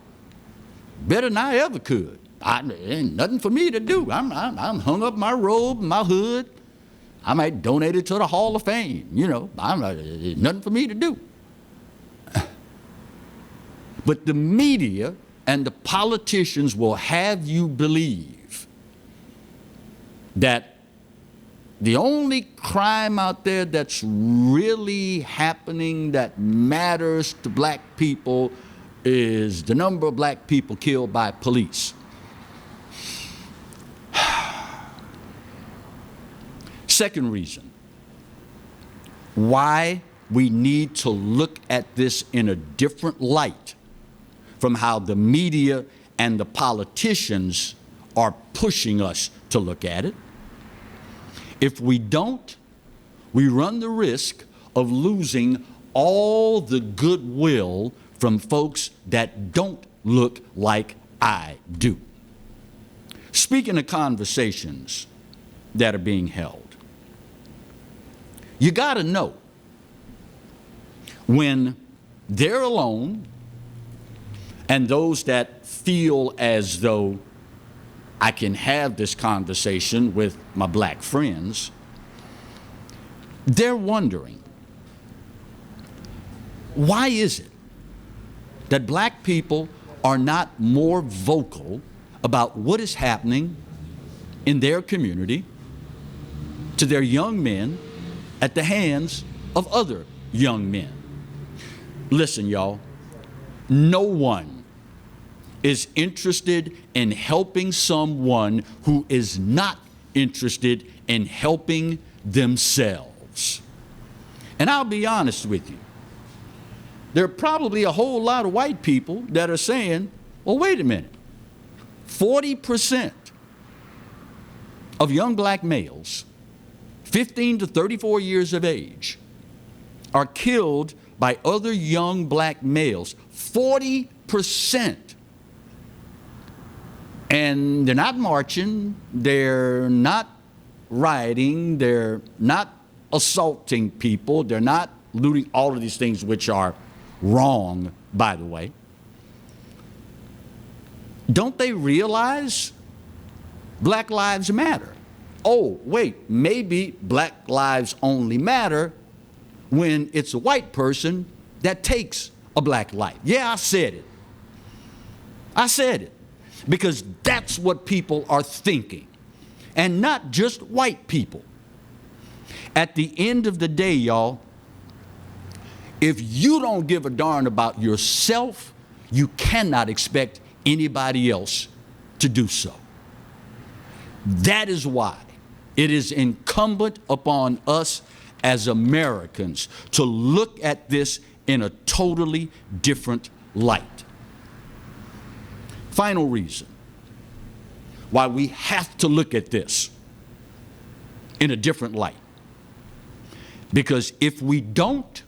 better than I ever could. Ain't nothing for me to do. I'm hung up my robe, my hood. I might donate it to the Hall of Fame. You know, there's nothing for me to do. But the media and the politicians will have you believe that the only crime out there that's really happening that matters to black people is the number of black people killed by police. Second reason why we need to look at this in a different light from how the media and the politicians are pushing us to look at it. If we don't, we run the risk of losing all the goodwill from folks that don't look like I do. Speaking of conversations that are being held, you got to know when they're alone and those that feel as though I can have this conversation with my black friends, they're wondering, why is it that black people are not more vocal about what is happening in their community to their young men at the hands of other young men? Listen, y'all, no one is interested in helping someone who is not interested in helping themselves. And I'll be honest with you, there are probably a whole lot of white people that are saying, well, wait a minute, 40% of young black males 15 to 34 years of age are killed by other young black males. 40%. And they're not marching, they're not rioting, they're not assaulting people, they're not looting, all of these things which are wrong, by the way. Don't they realize Black Lives Matter? Oh, wait, maybe Black lives only matter when it's a white person that takes a black life. Yeah, I said it. I said it. Because that's what people are thinking. And not just white people. At the end of the day, y'all, if you don't give a darn about yourself, you cannot expect anybody else to do so. That is why it is incumbent upon us as Americans to look at this in a totally different light. Final reason why we have to look at this in a different light. Because if we don't,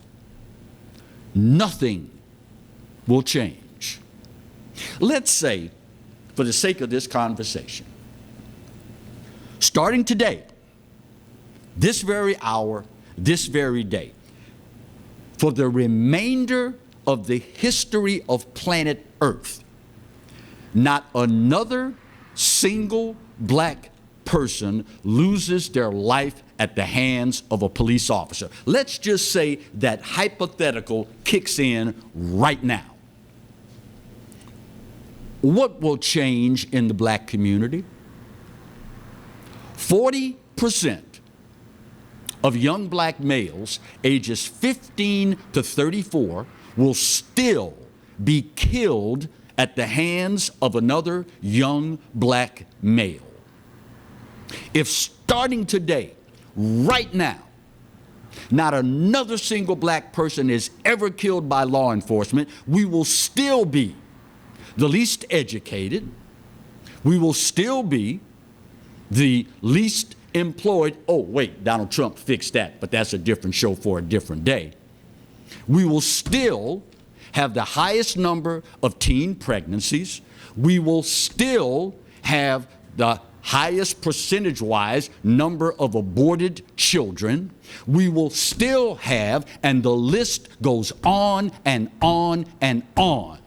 nothing will change. Let's say, for the sake of this conversation, starting today, this very hour, this very day, for the remainder of the history of planet Earth, not another single black person loses their life at the hands of a police officer. Let's just say that hypothetical kicks in right now. What will change in the black community? 40% of young black males ages 15 to 34 will still be killed at the hands of another young black male. If starting today, right now, not another single black person is ever killed by law enforcement, we will still be the least educated, we will still be the least employed. Oh, wait, Donald Trump fixed that, but that's a different show for a different day. We will still have the highest number of teen pregnancies. We will still have the highest percentage-wise number of aborted children. We will still have, and the list goes on and on and on.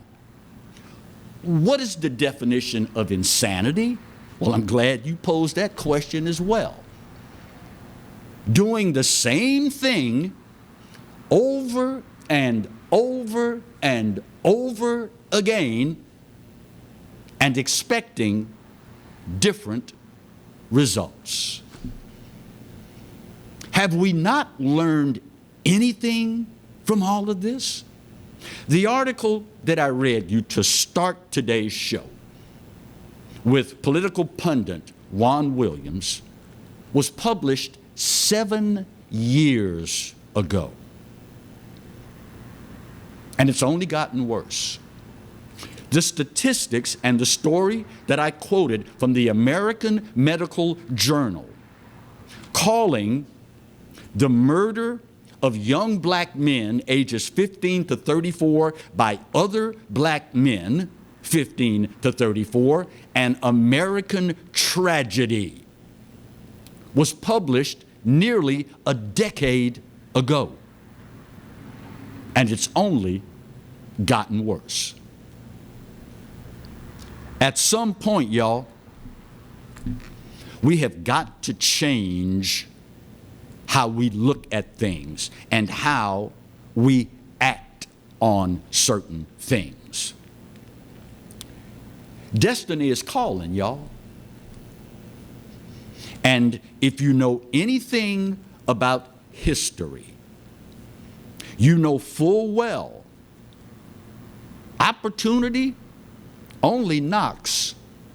what is the definition of insanity? Well, I'm glad you posed that question as well. Doing the same thing over and over and over again and expecting different results. Have we not learned anything from all of this? The article that I read you to start today's show with political pundit Juan Williams was published 7 years ago. And it's only gotten worse. The statistics and the story that I quoted from the American Medical Journal calling the murder of young black men ages 15 to 34 by other black men 15 to 34 an American tragedy was published nearly a decade ago. And it's only gotten worse. At some point, y'all, we have got to change how we look at things and how we act on certain things. Destiny is calling, y'all. And if you know anything about history, you know full well opportunity only knocks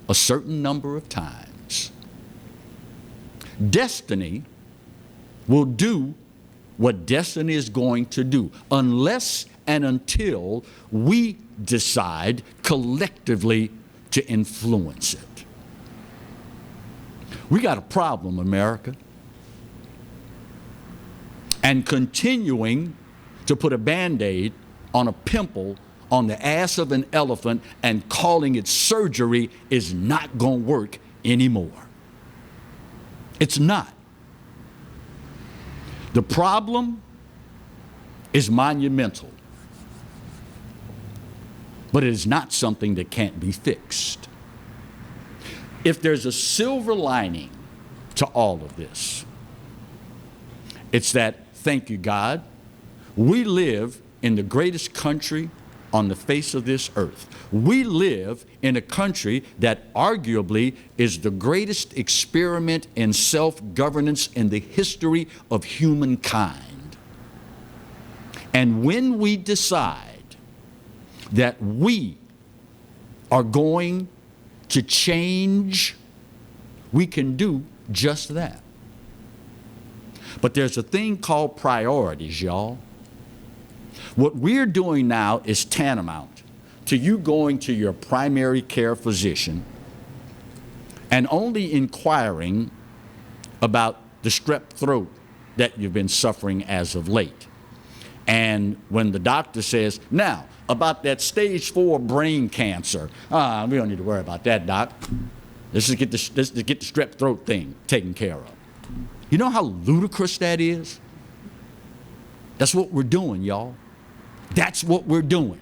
a certain number of times. Destiny will do what destiny is going to do unless and until we decide collectively to influence it. We got a problem, America. And continuing to put a Band-Aid on a pimple on the ass of an elephant and calling it surgery is not going to work anymore. It's not. The problem is monumental, but it is not something that can't be fixed. If there's a silver lining to all of this, it's that, thank you, God, we live in the greatest country on the face of this earth. We live in a country that arguably is the greatest experiment in self-governance in the history of humankind. And when we decide that we are going to change, we can do just that. But there's a thing called priorities, y'all. What we're doing now is tantamount to you going to your primary care physician and only inquiring about the strep throat that you've been suffering as of late. And when the doctor says, now, about that stage 4 brain cancer, we don't need to worry about that, doc. Let's just get the strep throat thing taken care of. You know how ludicrous that is? That's what we're doing, y'all. That's what we're doing.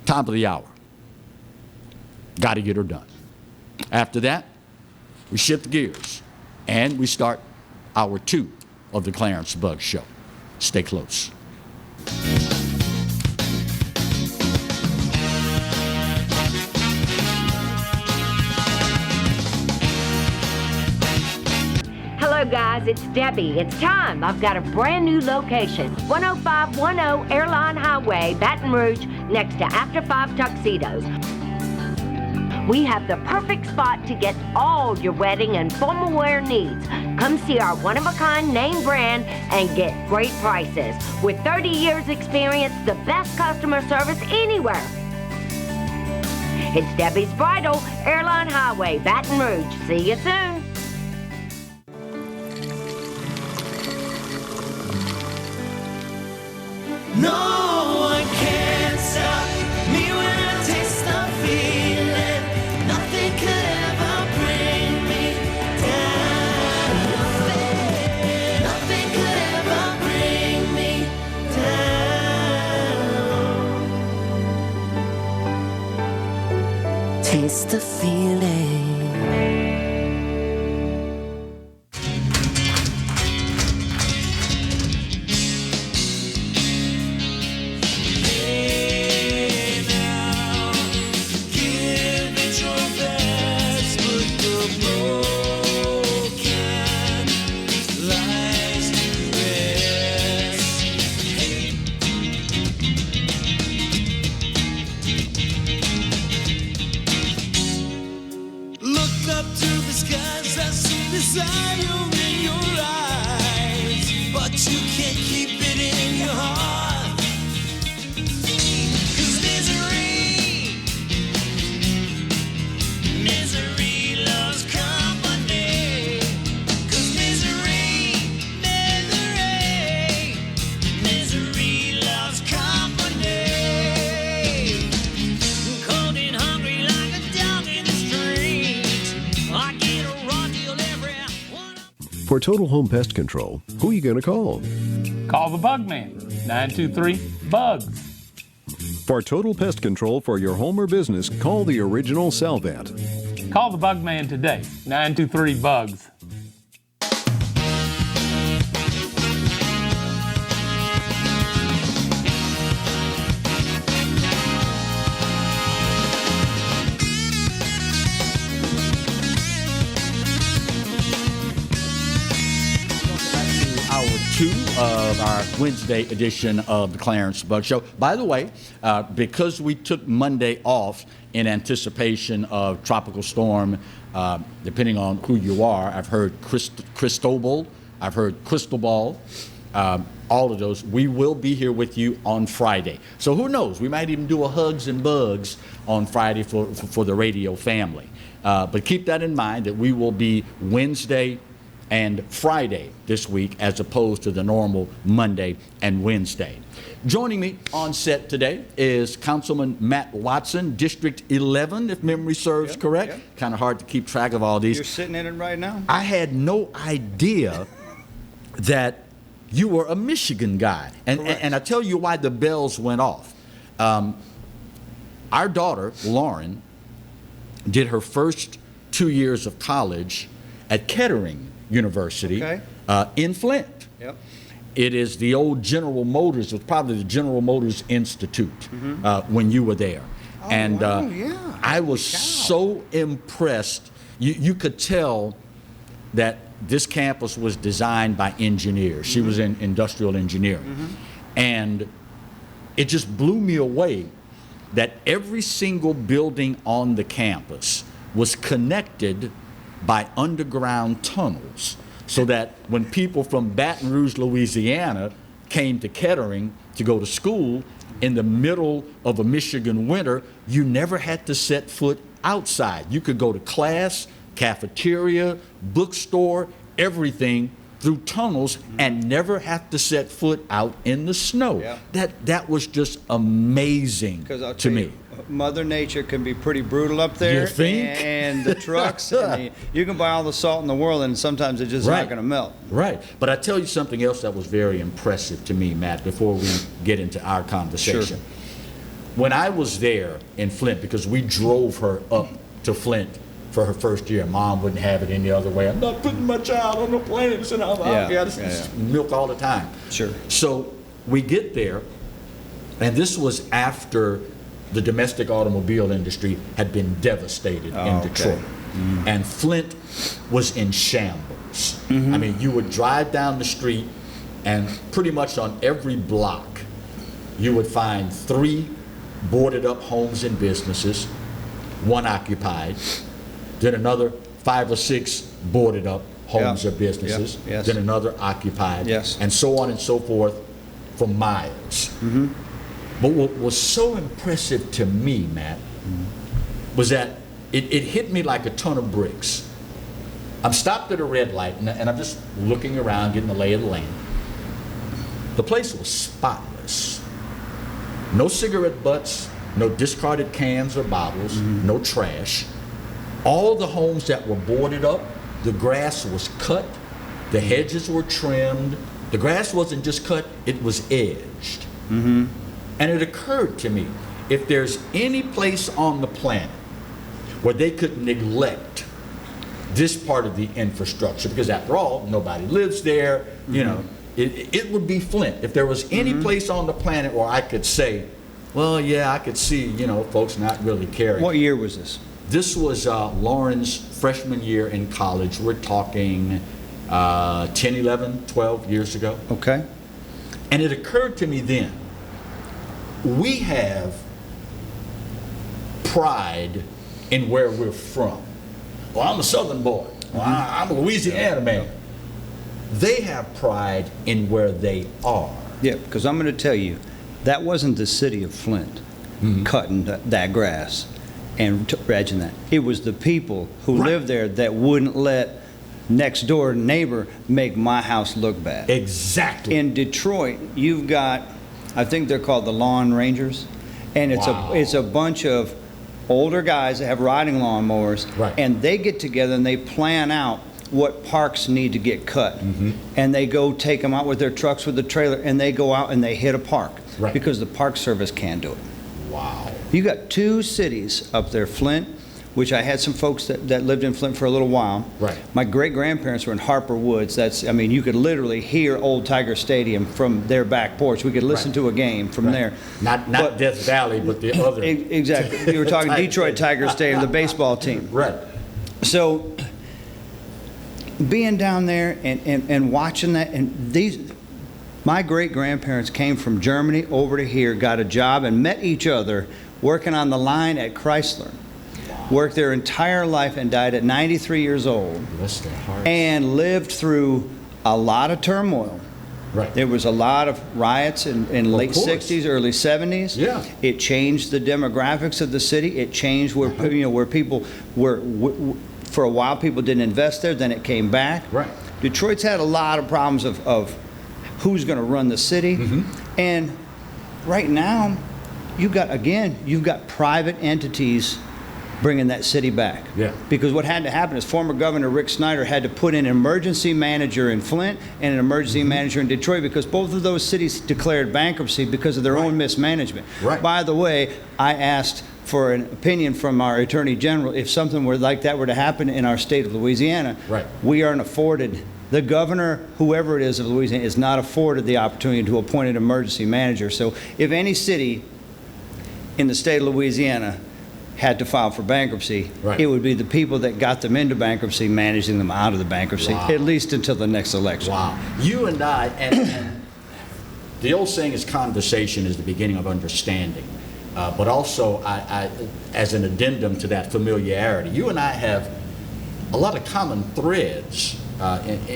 Top of the hour. Got to get her done. After that, we shift gears and we start hour 2 of the Clarence Bugg Show. Stay close. Hello guys, it's Debbie. It's time. I've got a brand new location. 10510 Airline Highway, Baton Rouge, next to After 5 Tuxedos. We have the perfect spot to get all your wedding and formal wear needs. Come see our one-of-a-kind name brand and get great prices. With 30 years experience, the best customer service anywhere. It's Debbie's Bridal, Airline Highway, Baton Rouge. See you soon. No one can stop me when I taste the feeling. Nothing could ever bring me down. Nothing could ever bring me down. taste the feeling. For Total Home Pest Control, who are you going to call? Call the Bug Man, 923-BUGS. For total pest control for your home or business, call the original Salvat. Call the Bug Man today, 923-BUGS. Two of our Wednesday edition of the Clarence Bug Show. By the way, because we took Monday off in anticipation of tropical storm, depending on who you are, I've heard Cristobal, I've heard Crystal Ball, all of those. We will be here with you on Friday. So who knows? We might even do a Hugs and Bugs on Friday for the radio family. But keep that in mind that we will be Wednesday and Friday this week as opposed to the normal Monday and Wednesday. Joining me on set today is Councilman Matt Watson, District 11, if memory serves correct. Yep. Kind of hard to keep track of all these. You're sitting in it right now? I had no idea that you were a Michigan guy. And I tell you why the bells went off. Our daughter, Lauren, did her first 2 years of college at Kettering University in Flint. Yep. It is the old General Motors, it was probably the General Motors Institute when you were there. Oh, and wow, yeah. I was so impressed. You could tell that this campus was designed by engineers. She was in industrial engineering. And it just blew me away that every single building on the campus was connected by underground tunnels, so that when people from Baton Rouge, Louisiana came to Kettering to go to school in the middle of a Michigan winter, you never had to set foot outside. You could go to class, cafeteria, bookstore, everything through tunnels and never have to set foot out in the snow. Yeah. That was just amazing to me. Mother Nature can be pretty brutal up there. You think? And the trucks, you can buy all the salt in the world and sometimes it's just not going to melt. Right. But I tell you something else that was very impressive to me, Matt, before we get into our conversation. Sure. When I was there in Flint, because we drove her up to Flint for her first year, Mom wouldn't have it any other way. I'm not putting my child on the planes and all that. Milk all the time. Sure. So we get there, and this was after the domestic automobile industry had been devastated in Detroit. And Flint was in shambles. I mean, you would drive down the street and pretty much on every block you would find 3 boarded up homes and businesses, 1 occupied, then another 5 or 6 boarded up homes or businesses, then another occupied, and so on and so forth for miles. But what was so impressive to me, Matt, was that it hit me like a ton of bricks. I'm stopped at a red light, and I'm just looking around, getting the lay of the land. The place was spotless. No cigarette butts, no discarded cans or bottles, no trash. All the homes that were boarded up, the grass was cut, the hedges were trimmed. The grass wasn't just cut, it was edged. And it occurred to me, if there's any place on the planet where they could neglect this part of the infrastructure, because after all, nobody lives there. You know, it would be Flint. If there was any place on the planet where I could say, well, yeah, I could see, you know, folks not really caring. What year was this? This was Lauren's freshman year in college. We're talking 10, 11, 12 years ago. Okay. And it occurred to me then, we have pride in where we're from. Well, I'm a Southern boy. Well, I'm a Louisiana man. They have pride in where they are. Yeah, because I'm going to tell you, that wasn't the city of Flint cutting that grass and dredging that. It was the people who lived there that wouldn't let next door neighbor make my house look bad. Exactly. In Detroit, you've got, I think they're called the Lawn Rangers, and it's a bunch of older guys that have riding lawnmowers, and they get together and they plan out what parks need to get cut, and they go take them out with their trucks with the trailer, and they go out and they hit a park because the Park Service can't do it. Wow. You got two cities up there, Flint, which I had some folks that lived in Flint for a little while. Right. My great-grandparents were in Harper Woods. That's, I mean, you could literally hear Old Tiger Stadium from their back porch. We could listen to a game from there. Not Death Valley, but the other. Exactly. You were talking Detroit Tiger Stadium, the baseball team. Right. So being down there and watching that, and my great-grandparents came from Germany over to here, got a job, and met each other working on the line at Chrysler. Worked their entire life and died at 93 years old. Bless their hearts. And lived through a lot of turmoil. Right. There was a lot of riots in late 60s, early 70s. Yeah. It changed the demographics of the city. It changed where where people were. For a while, people didn't invest there. Then it came back. Right. Detroit's had a lot of problems of who's going to run the city, and right now, you've got private entities bringing that city back. Yeah. Because what had to happen is former Governor Rick Snyder had to put in an emergency manager in Flint and an emergency manager in Detroit, because both of those cities declared bankruptcy because of their own mismanagement. Right. By the way, I asked for an opinion from our Attorney General if something like that were to happen in our state of Louisiana. Right. We aren't afforded. The governor, whoever it is of Louisiana, is not afforded the opportunity to appoint an emergency manager. So if any city in the state of Louisiana had to file for bankruptcy, it would be the people that got them into bankruptcy managing them out of the bankruptcy, at least until the next election. Wow. You and I, and the old saying is conversation is the beginning of understanding. But also, I, as an addendum to that familiarity, you and I have a lot of common threads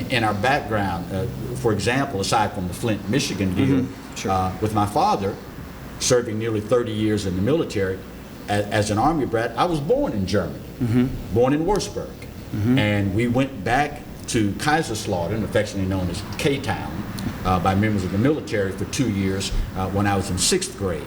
in our background. For example, aside from the Flint, Michigan deal, with my father serving nearly 30 years in the military, as an Army brat, I was born in Germany, born in Würzburg. And we went back to Kaiserslautern, affectionately known as K-Town, by members of the military for 2 years when I was in 6th grade.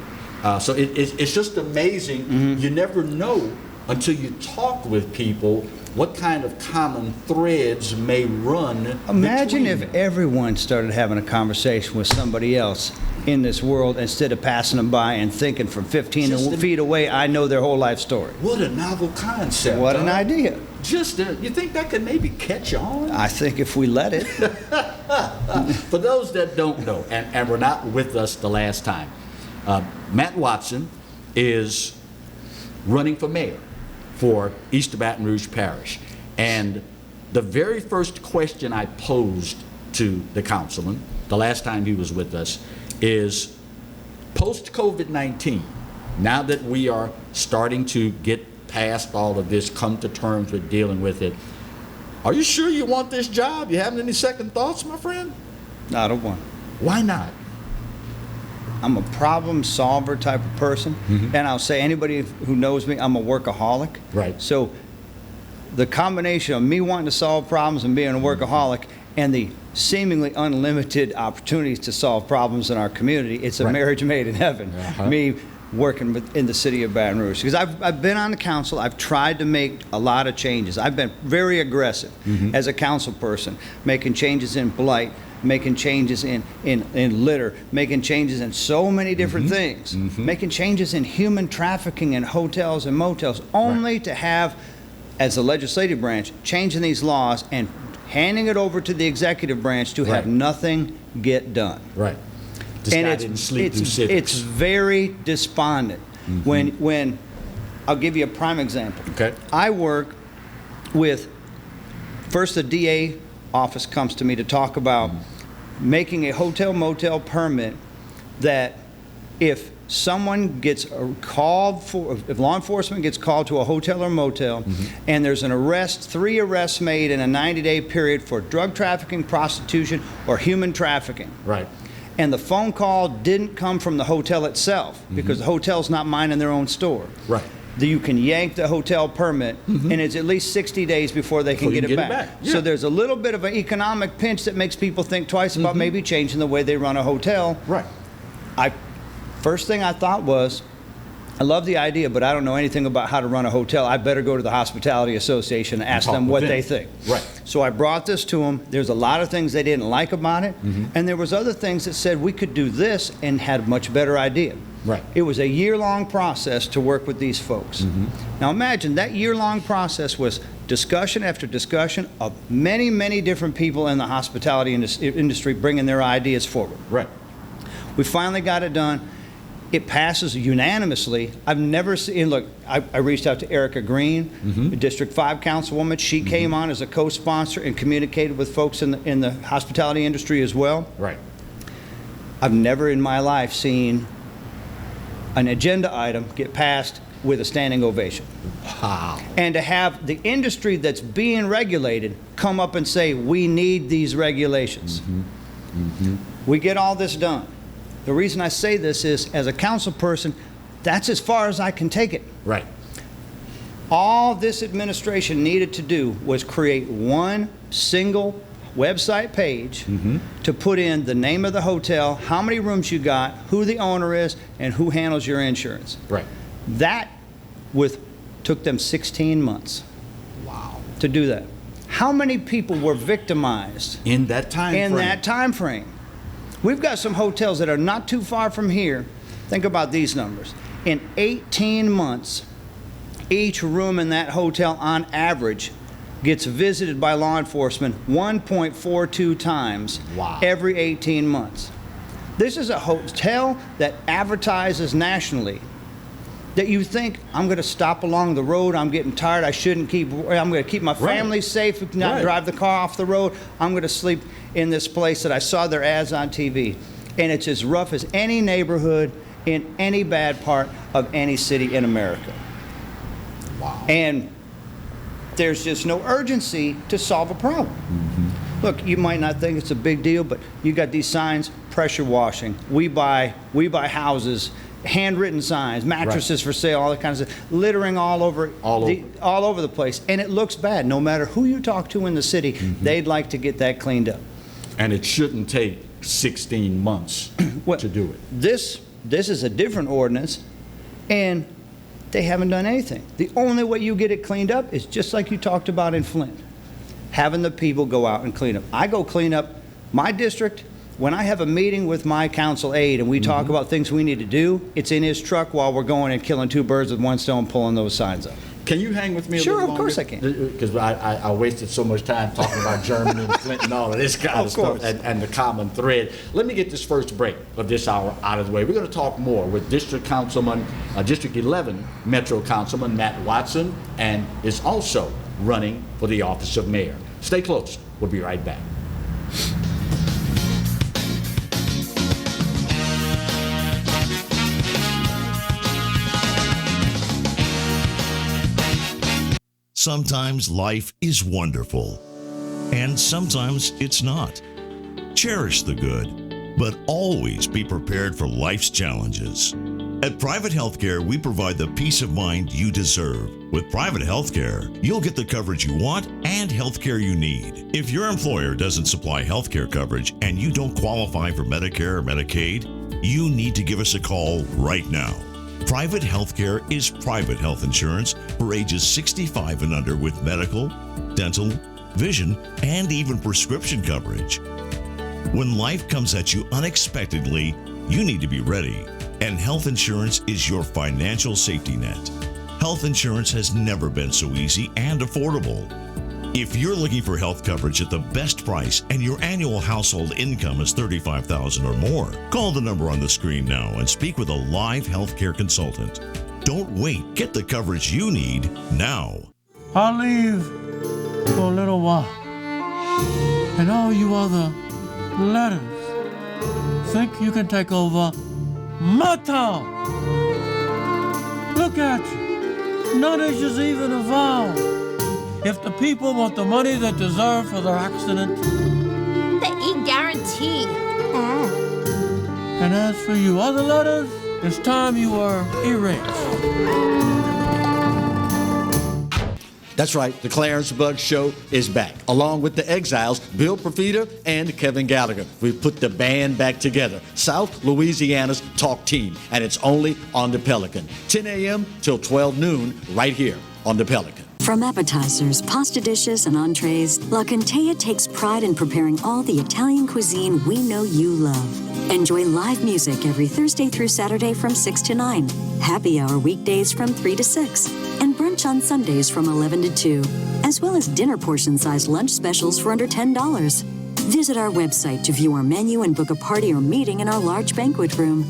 So it's just amazing. You never know until you talk with people what kind of common threads may run. Imagine if everyone started having a conversation with somebody else in this world instead of passing them by and thinking from 15 feet away, I know their whole life story. What a novel concept. What an idea. Just, you think that could maybe catch on? I think if we let it. For those that don't know, and were not with us the last time, Matt Watson is running for mayor for East Baton Rouge Parish. And the very first question I posed to the councilman, the last time he was with us, is post-COVID-19, now that we are starting to get past all of this, come to terms with dealing with it, are you sure you want this job? You having any second thoughts, my friend? I don't want. Why not? I'm a problem solver type of person, and I'll say anybody who knows me, I'm a workaholic. Right. So the combination of me wanting to solve problems and being a workaholic and the seemingly unlimited opportunities to solve problems in our community, it's a marriage made in heaven. Me working in the city of Baton Rouge. Because I've been on the council, I've tried to make a lot of changes. I've been very aggressive as a council person, making changes in blight, making changes in litter, making changes in so many different things, making changes in human trafficking in hotels and motels, only to have, as the legislative branch, changing these laws and handing it over to the executive branch to have nothing get done. Right. This guy didn't sleep through civics. It's very despondent. When I'll give you a prime example. Okay. I work with, first the DA office comes to me to talk about making a hotel motel permit that if someone gets called for, if law enforcement gets called to a hotel or motel and there's an arrest, 3 arrests made in a 90-day period for drug trafficking, prostitution, or human trafficking. Right. And the phone call didn't come from the hotel itself because the hotel's not minding their own store. Right. You can yank the hotel permit, and it's at least 60 days before they can get it back. Yeah. So there's a little bit of an economic pinch that makes people think twice about maybe changing the way they run a hotel. Right. First thing I thought was, I love the idea, but I don't know anything about how to run a hotel. I better go to the Hospitality Association and ask them what they think. Right. So I brought this to them. There's a lot of things they didn't like about it, and there was other things that said we could do this and had a much better idea. Right. It was a year-long process to work with these folks. Now imagine that year-long process was discussion after discussion of many, many different people in the hospitality industry bringing their ideas forward. Right. We finally got it done. It passes unanimously. I've never seen, look, I reached out to Erica Green, the District 5 councilwoman. She came on as a co-sponsor and communicated with folks in the hospitality industry as well. Right. I've never in my life seen an agenda item get passed with a standing ovation. Wow. And to have the industry that's being regulated come up and say, we need these regulations. We get all this done. The reason I say this is, as a council person, that's as far as I can take it. Right. All this administration needed to do was create one single website page to put in the name of the hotel, how many rooms you got, who the owner is, and who handles your insurance. Right. That took them 16 months. Wow. To do that. How many people were victimized in that time frame? We've got some hotels that are not too far from here. Think about these numbers. In 18 months, each room in that hotel on average gets visited by law enforcement 1.42 times every 18 months. This is a hotel that advertises nationally. That you think, I'm going to stop along the road, I'm getting tired, I'm going to keep my family safe, not drive the car off the road, I'm going to sleep in this place that I saw their ads on TV. And it's as rough as any neighborhood in any bad part of any city in America. Wow. And there's just no urgency to solve a problem. Look, you might not think it's a big deal, but you got these signs, pressure washing, we buy houses, handwritten signs, mattresses for sale, all that kind of stuff, littering all over the place. And it looks bad. No matter who you talk to in the city, they'd like to get that cleaned up. And it shouldn't take 16 months to do it. This is a different ordinance, and they haven't done anything. The only way you get it cleaned up is just like you talked about in Flint, having the people go out and clean up. I go clean up my district. When I have a meeting with my council aide and we talk about things we need to do, it's in his truck while we're going and killing 2 birds with 1 stone, pulling those signs up. Can you hang with me a little little longer? Sure, of course I can. Because I wasted so much time talking about Germany and Flint and all of this kind of stuff and the common thread. Let me get this first break of this hour out of the way. We're going to talk more with District 11 Metro Councilman Matt Watson, and is also running for the office of mayor. Stay close. We'll be right back. Sometimes life is wonderful, and sometimes it's not. Cherish the good, but always be prepared for life's challenges. At Private Healthcare, we provide the peace of mind you deserve. With Private Healthcare, you'll get the coverage you want and healthcare you need. If your employer doesn't supply healthcare coverage and you don't qualify for Medicare or Medicaid, you need to give us a call right now. Private healthcare is private health insurance for ages 65 and under with medical, dental, vision, and even prescription coverage. When life comes at you unexpectedly, you need to be ready. And health insurance is your financial safety net. Health insurance has never been so easy and affordable. If you're looking for health coverage at the best price and your annual household income is $35,000 or more, call the number on the screen now and speak with a live healthcare consultant. Don't wait. Get the coverage you need now. I'll leave for a little while. And all you other letters think you can take over my town. Look at you. No dishes even a vowel. If the people want the money they deserve for their accident, The E-guarantee. and as for you other letters, it's time you were erased. That's right, the Clarence Bug Show is back, along with the Exiles, Bill Profita and Kevin Gallagher. We've put the band back together, South Louisiana's talk team, and it's only on the Pelican. 10 a.m. till 12 noon, right here on the Pelican. From appetizers, pasta dishes, and entrees, La Contea takes pride in preparing all the Italian cuisine we know you love. Enjoy live music every Thursday through Saturday from 6 to 9, happy hour weekdays from 3 to 6, and brunch on Sundays from 11 to 2, as well as dinner portion-sized lunch specials for under $10. Visit our website to view our menu and book a party or meeting in our large banquet room.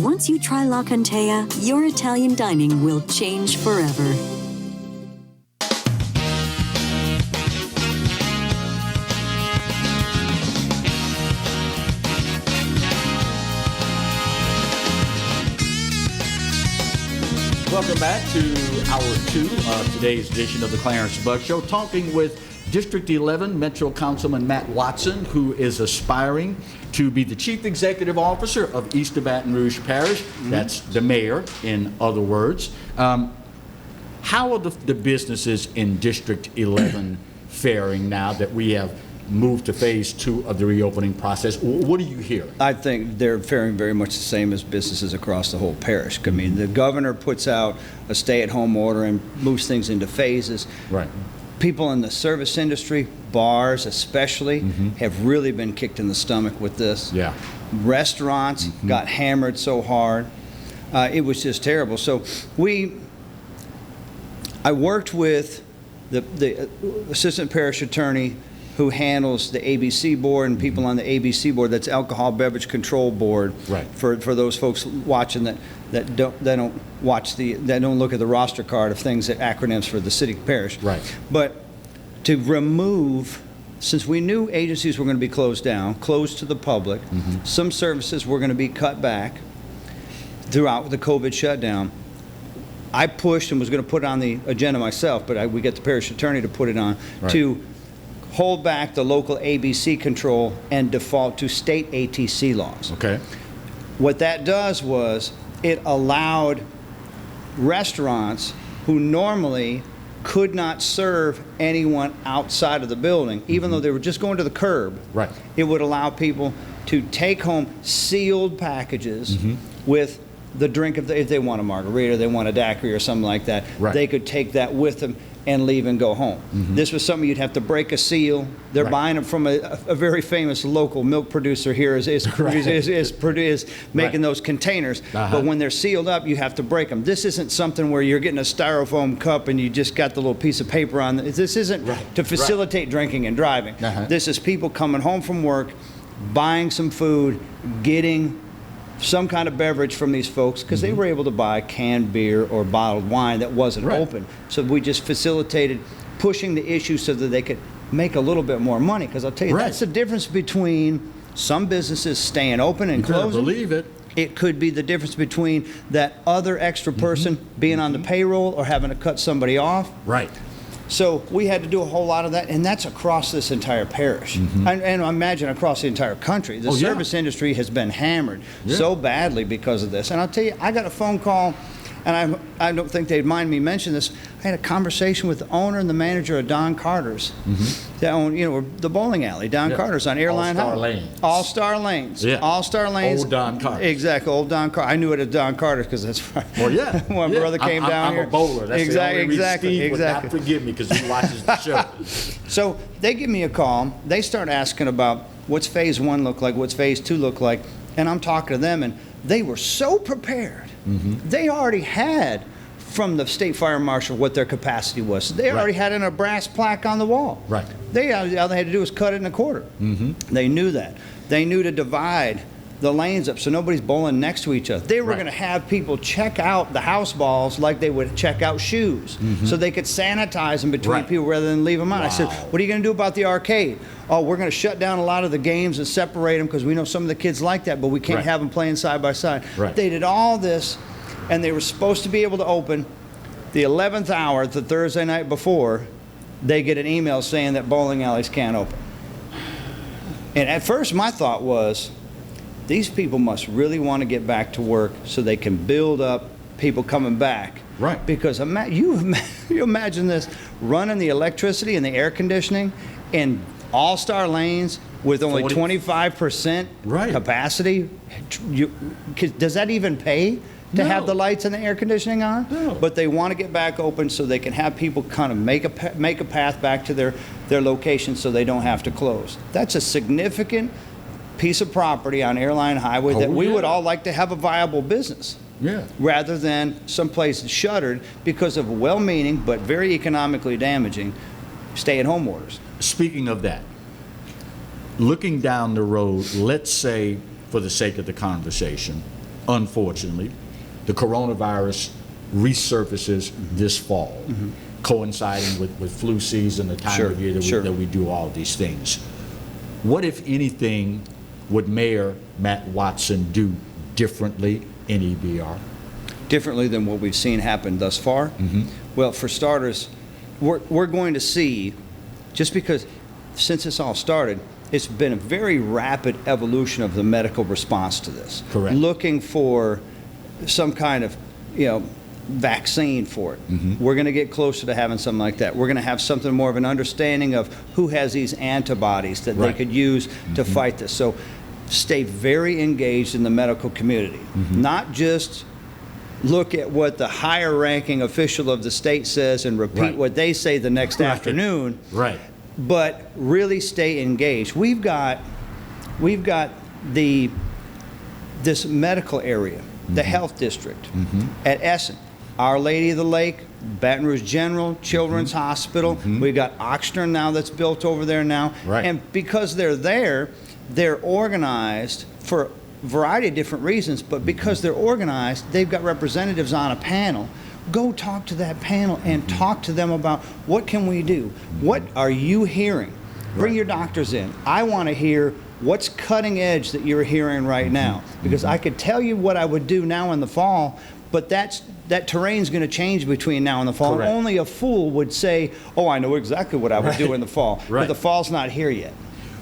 Once you try La Contea, your Italian dining will change forever. Welcome back to hour 2 of today's edition of the Clarence Bug Show, talking with District 11 Metro Councilman Matt Watson, who is aspiring to be the Chief Executive Officer of East of Baton Rouge Parish. That's the mayor, in other words. How are the businesses in District 11 faring now that we have moved to phase 2 of the reopening process? What are you hearing? I think they're faring very much the same as businesses across the whole parish. I mean, the governor puts out a stay-at-home order and moves things into phases. Right. People in the service industry, bars especially, have really been kicked in the stomach with this. Yeah. Restaurants got hammered so hard. It was just terrible. So I worked with the assistant parish attorney who handles the ABC board and people on the ABC board. That's Alcohol Beverage Control Board. Right. For those folks watching that don't look at the roster card of things that acronyms for the city parish. Right. But to remove, since we knew agencies were going to be closed down, closed to the public, some services were going to be cut back throughout the COVID shutdown. I pushed and was going to put it on the agenda myself, but we got the parish attorney to put it on to hold back the local ABC control and default to state ATC laws. Okay. What that does was it allowed restaurants who normally could not serve anyone outside of the building, even though they were just going to the curb. Right. It would allow people to take home sealed packages with the drink, if they want a margarita, they want a daiquiri or something like that, they could take that with them and leave and go home. This was something you'd have to break a seal. They're buying them from a very famous local milk producer here is making those containers. But when they're sealed up, you have to break them. This isn't something where you're getting a styrofoam cup and you just got the little piece of paper on. This isn't to facilitate drinking and driving. This is people coming home from work, buying some food, getting some kind of beverage from these folks, because they were able to buy canned beer or bottled wine that wasn't open. So we just facilitated pushing the issue so that they could make a little bit more money. Because I'll tell you, that's the difference between some businesses staying open and closing. Believe it. It could be the difference between that other extra person being on the payroll or having to cut somebody off. Right. So we had to do a whole lot of that, and that's across this entire parish. And imagine across the entire country. The service industry has been hammered so badly because of this. And I'll tell you, I got a phone call, and I don't think they'd mind me mentioning this. I had a conversation with the owner and the manager of Don Carter's. That own, the bowling alley, Don Carter's on Airline Highway. All-Star Lanes. Yeah. All-Star Lanes. Old Don Carter. Exactly, old Don Carter. I knew it as Don Carter because that's Well, yeah. when my brother came down here. I'm a bowler. That's the only reason Steve would not forgive me, because he watches the show. So they give me a call. They start asking about what's phase 1 look like, what's phase 2 look like, and I'm talking to them, and they were so prepared. They already had from the state fire marshal what their capacity was. They already had in a brass plaque on the wall. Right. All they had to do was cut it in a quarter. They knew that. They knew to divide the lanes up so nobody's bowling next to each other. They were going to have people check out the house balls like they would check out shoes, so they could sanitize them between people rather than leave them out. I said, what are you going to do about the arcade? Oh, we're going to shut down a lot of the games and separate them because we know some of the kids like that, but we can't have them playing side by side. They did all this, and they were supposed to be able to open the 11th hour, the Thursday night before. They get an email saying that bowling alleys can't open. And at first my thought was, these people must really want to get back to work so they can build up people coming back. Right. Because you imagine this, running the electricity and the air conditioning in all-star lanes with only 25% capacity. Does that even pay to have the lights and the air conditioning on? No. But they want to get back open so they can have people kind of make a path back to their location so they don't have to close. That's a significant piece of property on Airline Highway that we would all like to have a viable business. Rather than someplace shuttered because of well-meaning but very economically damaging stay-at-home orders. Speaking of that, looking down the road, let's say, for the sake of the conversation, unfortunately, the coronavirus resurfaces this fall, coinciding with flu season, the time of year that we do all these things. What, if anything, would Mayor Matt Watson do differently in EBR? Differently than what we've seen happen thus far? Well, for starters, we're going to see, just because since this all started, it's been a very rapid evolution of the medical response to this. Correct. Looking for some kind of, vaccine for it. We're going to get closer to having something like that. We're going to have something more of an understanding of who has these antibodies that they could use to fight this. So stay very engaged in the medical community. Not just look at what the higher ranking official of the state says and repeat what they say the next afternoon. But really stay engaged. We've got this medical area, the health district at Essen, Our Lady of the Lake, Baton Rouge General, Children's Hospital. We've got Oxnard now that's built over there now. And because they're there, they're organized for a variety of different reasons, but because they're organized, they've got representatives on a panel. Go talk to that panel and talk to them about what can we do? What are you hearing? Bring your doctors in. I want to hear what's cutting edge that you're hearing right now, because I could tell you what I would do now in the fall, but that terrain's going to change between now and the fall. And only a fool would say, oh, I know exactly what I would do in the fall. But the fall's not here yet.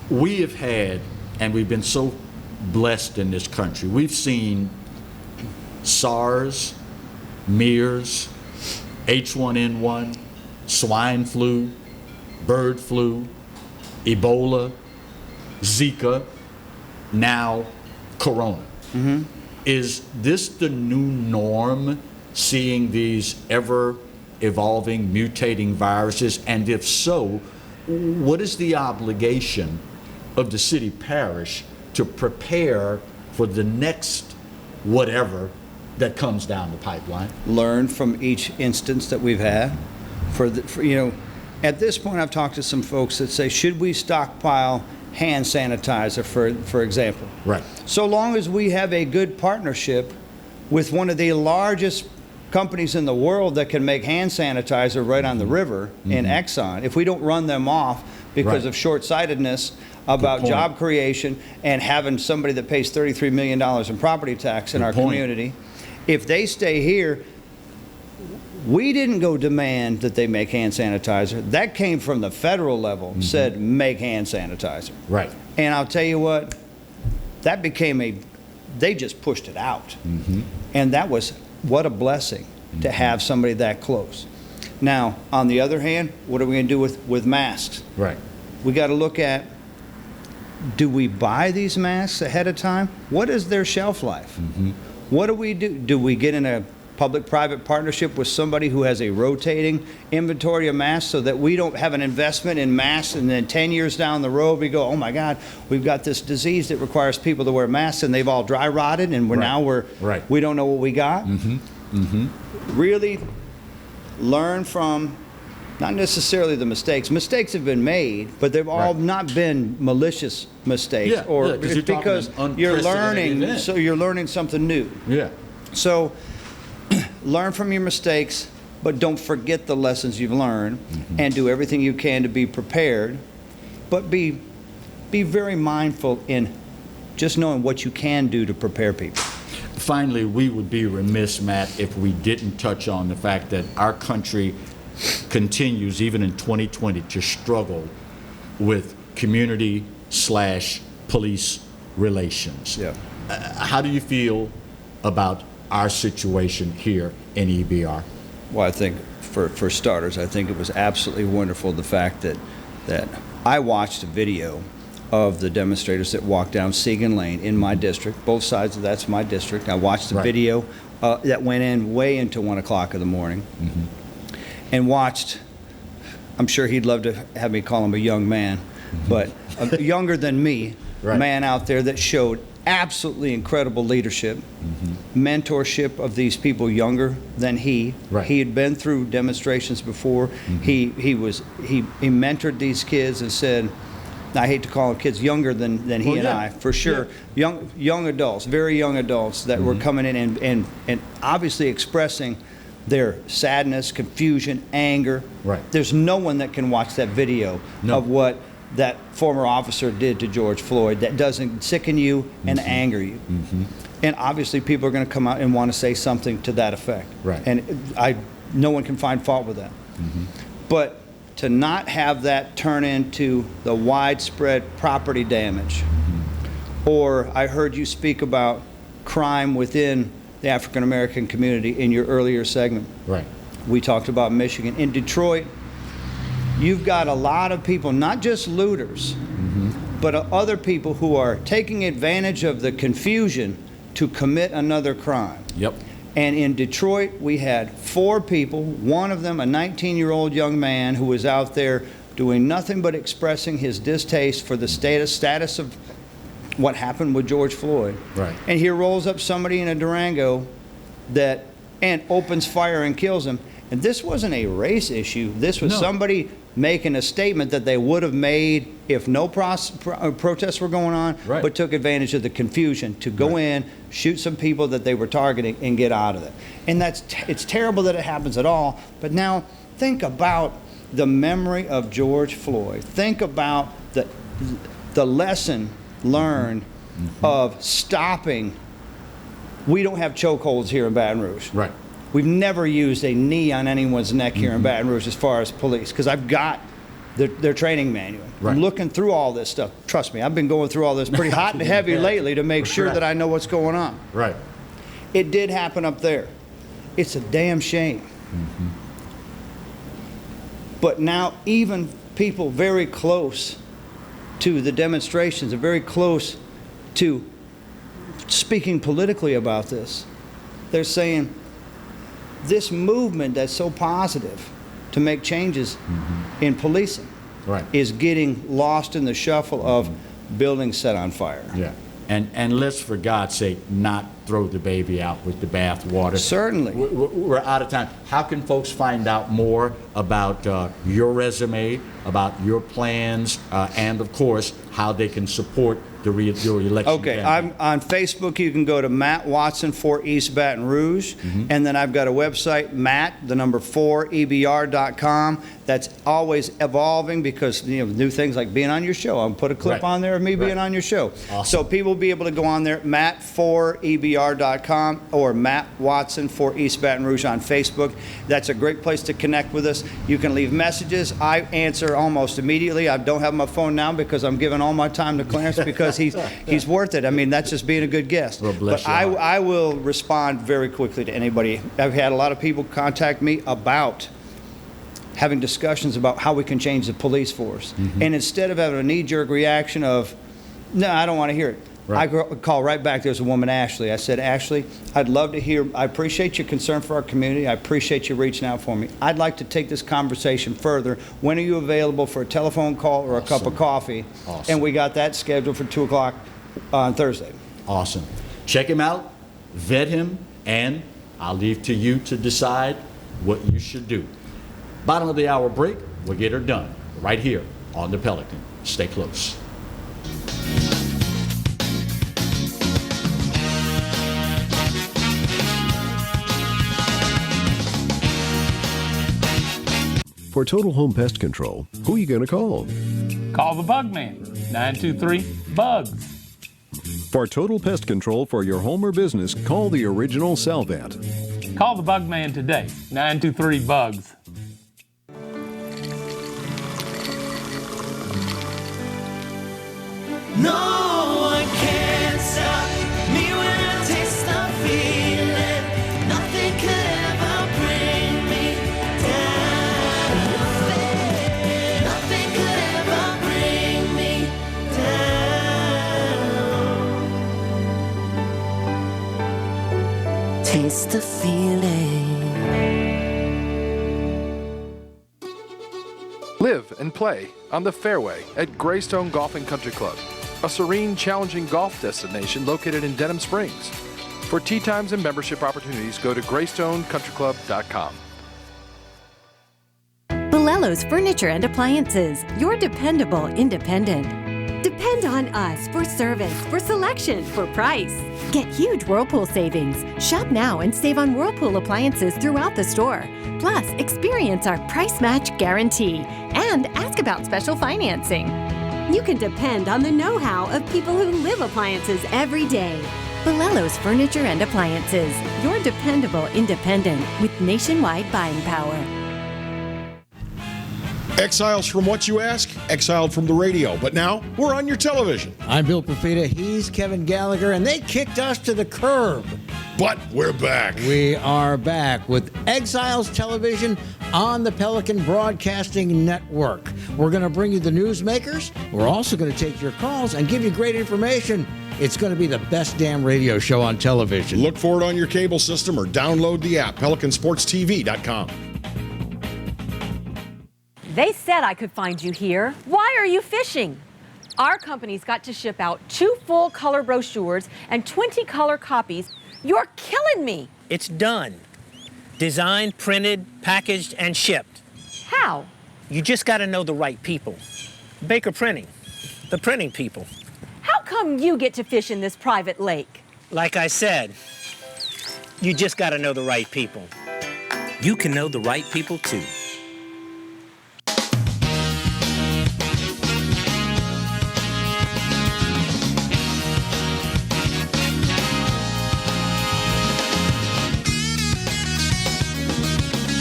We have had, and we've been so blessed in this country, we've seen SARS, MERS, H1N1, swine flu, bird flu, Ebola, Zika, now Corona. Is this the new norm, seeing these ever-evolving, mutating viruses? And if so, what is the obligation of the city parish to prepare for the next whatever that comes down the pipeline? Learn from each instance that we've had. At this point, I've talked to some folks that say, should we stockpile hand sanitizer, for example? So long as we have a good partnership with one of the largest companies in the world that can make hand sanitizer right on the river in Exxon, if we don't run them off because of short-sightedness about job creation and having somebody that pays $33 million in property tax in our community, if they stay here, we didn't go demand that they make hand sanitizer. That came from the federal level, said make hand sanitizer. And I'll tell you what, that became they just pushed it out. And that was, what a blessing to have somebody that close. Now, on the other hand, what are we going to do with masks? We got to look at, do we buy these masks ahead of time? What is their shelf life? What do we do? Do we get in a public-private partnership with somebody who has a rotating inventory of masks so that we don't have an investment in masks and then 10 years down the road we go, oh my God, we've got this disease that requires people to wear masks and they've all dry rotted and we don't know what we got. Really learn from not necessarily the mistakes. Mistakes have been made, but they've all not been malicious mistakes, it's because you're learning. So you're learning something new. Yeah. So learn from your mistakes, but don't forget the lessons you've learned, and do everything you can to be prepared. But be very mindful in just knowing what you can do to prepare people. Finally, we would be remiss, Matt, if we didn't touch on the fact that our country continues, even in 2020, to struggle with community/police relations. Yeah. How do you feel about our situation here in EBR? Well, I think for starters, I think it was absolutely wonderful the fact that I watched a video of the demonstrators that walked down Segan Lane in my district. Both sides of that's my district. I watched the video that went in way into 1 o'clock in the morning. And watched, I'm sure he'd love to have me call him a young man, but a younger than me, man out there that showed absolutely incredible leadership, mentorship of these people younger than he. He had been through demonstrations before. He mentored these kids and said, I hate to call them kids, younger than he and I, for sure. Young adults, very young adults that were coming in and obviously expressing their sadness, confusion, anger. There's no one that can watch that video of what that former officer did to George Floyd that doesn't sicken you and anger you. And obviously people are going to come out and want to say something to that effect. And no one can find fault with that. But to not have that turn into the widespread property damage, or I heard you speak about crime within the African American community in your earlier segment. We talked about Michigan. In Detroit, you've got a lot of people, not just looters, but other people who are taking advantage of the confusion to commit another crime. And in Detroit, we had 4 people, one of them a 19-year-old young man who was out there doing nothing but expressing his distaste for the status of what happened with George Floyd. And here rolls up somebody in a Durango and opens fire and kills him. And this wasn't a race issue. This was somebody making a statement that they would have made if no protests were going on, but took advantage of the confusion to go in, shoot some people that they were targeting, and get out of it. And it's terrible that it happens at all. But now think about the memory of George Floyd. Think about the lesson learned of stopping. We don't have chokeholds here in Baton Rouge. We've never used a knee on anyone's neck here in Baton Rouge as far as police, because I've got their training manual. I'm looking through all this stuff. Trust me, I've been going through all this pretty hot and heavy lately to make sure that I know what's going on. It did happen up there. It's a damn shame. But now even people very close to the demonstrations are very close to speaking politically about this. They're saying this movement that's so positive to make changes in policing is getting lost in the shuffle of buildings set on fire. And let's, for God's sake, not throw the baby out with the bathwater. Certainly. We're out of time. How can folks find out more about your resume, about your plans, and, of course, how they can support your election campaign? I'm on Facebook. You can go to Matt Watson for East Baton Rouge. And then I've got a website, Matt4EBR.com. That's always evolving because new things like being on your show. I'll put a clip on there of me being on your show. So people will be able to go on there, Matt4EBR.com or Matt Watson for East Baton Rouge on Facebook. That's a great place to connect with us. You can leave messages. I answer almost immediately. I don't have my phone now because I'm giving all my time to Clarence because he's worth it. I mean, that's just being a good guest. But I will respond very quickly to anybody. I've had a lot of people contact me about having discussions about how we can change the police force. And instead of having a knee-jerk reaction of, no, I don't want to hear it, I call right back. There's a woman, Ashley. I said, Ashley, I'd love to hear. I appreciate your concern for our community. I appreciate you reaching out for me. I'd like to take this conversation further. When are you available for a telephone call or a cup of coffee? Awesome. And we got that scheduled for 2 o'clock on Thursday. Awesome. Check him out, vet him, and I'll leave to you to decide what you should do. Bottom of the hour break. We'll get her done right here on the Pelican. Stay close. For Total Home Pest Control, who are you going to call? Call the Bug Man, 923-BUGS. For Total Pest Control for your home or business, call the original Salvat. Call the Bug Man today, 923-BUGS. No one can stop me when I taste the feeling. Nothing could ever bring me down. Nothing could ever bring me down. Taste the feeling. Live and play on the fairway at Greystone Golf and Country Club, a serene, challenging golf destination located in Denham Springs. For tee times and membership opportunities, go to greystonecountryclub.com. Bolello's Furniture and Appliances, your dependable independent. Depend on us for service, for selection, for price. Get huge Whirlpool savings. Shop now and save on Whirlpool appliances throughout the store. Plus, experience our price match guarantee and ask about special financing. You can depend on the know-how of people who live appliances every day. Bolello's Furniture and Appliances, your dependable independent with nationwide buying power. Exiles from what you ask? Exiled from the radio. But now we're on your television. I'm Bill Profita. He's Kevin Gallagher, and they kicked us to the curb. But we're back. We are back with Exiles Television on the Pelican Broadcasting Network. We're going to bring you the newsmakers. We're also going to take your calls and give you great information. It's going to be the best damn radio show on television. Look for it on your cable system or download the app, PelicanSportsTV.com. They said I could find you here. Why are you fishing? Our company's got to ship out 2 full color brochures and 20 color copies. You're killing me. It's done. Designed, printed, packaged, and shipped. How? You just got to know the right people. Baker Printing, the printing people. How come you get to fish in this private lake? Like I said, you just got to know the right people. You can know the right people too.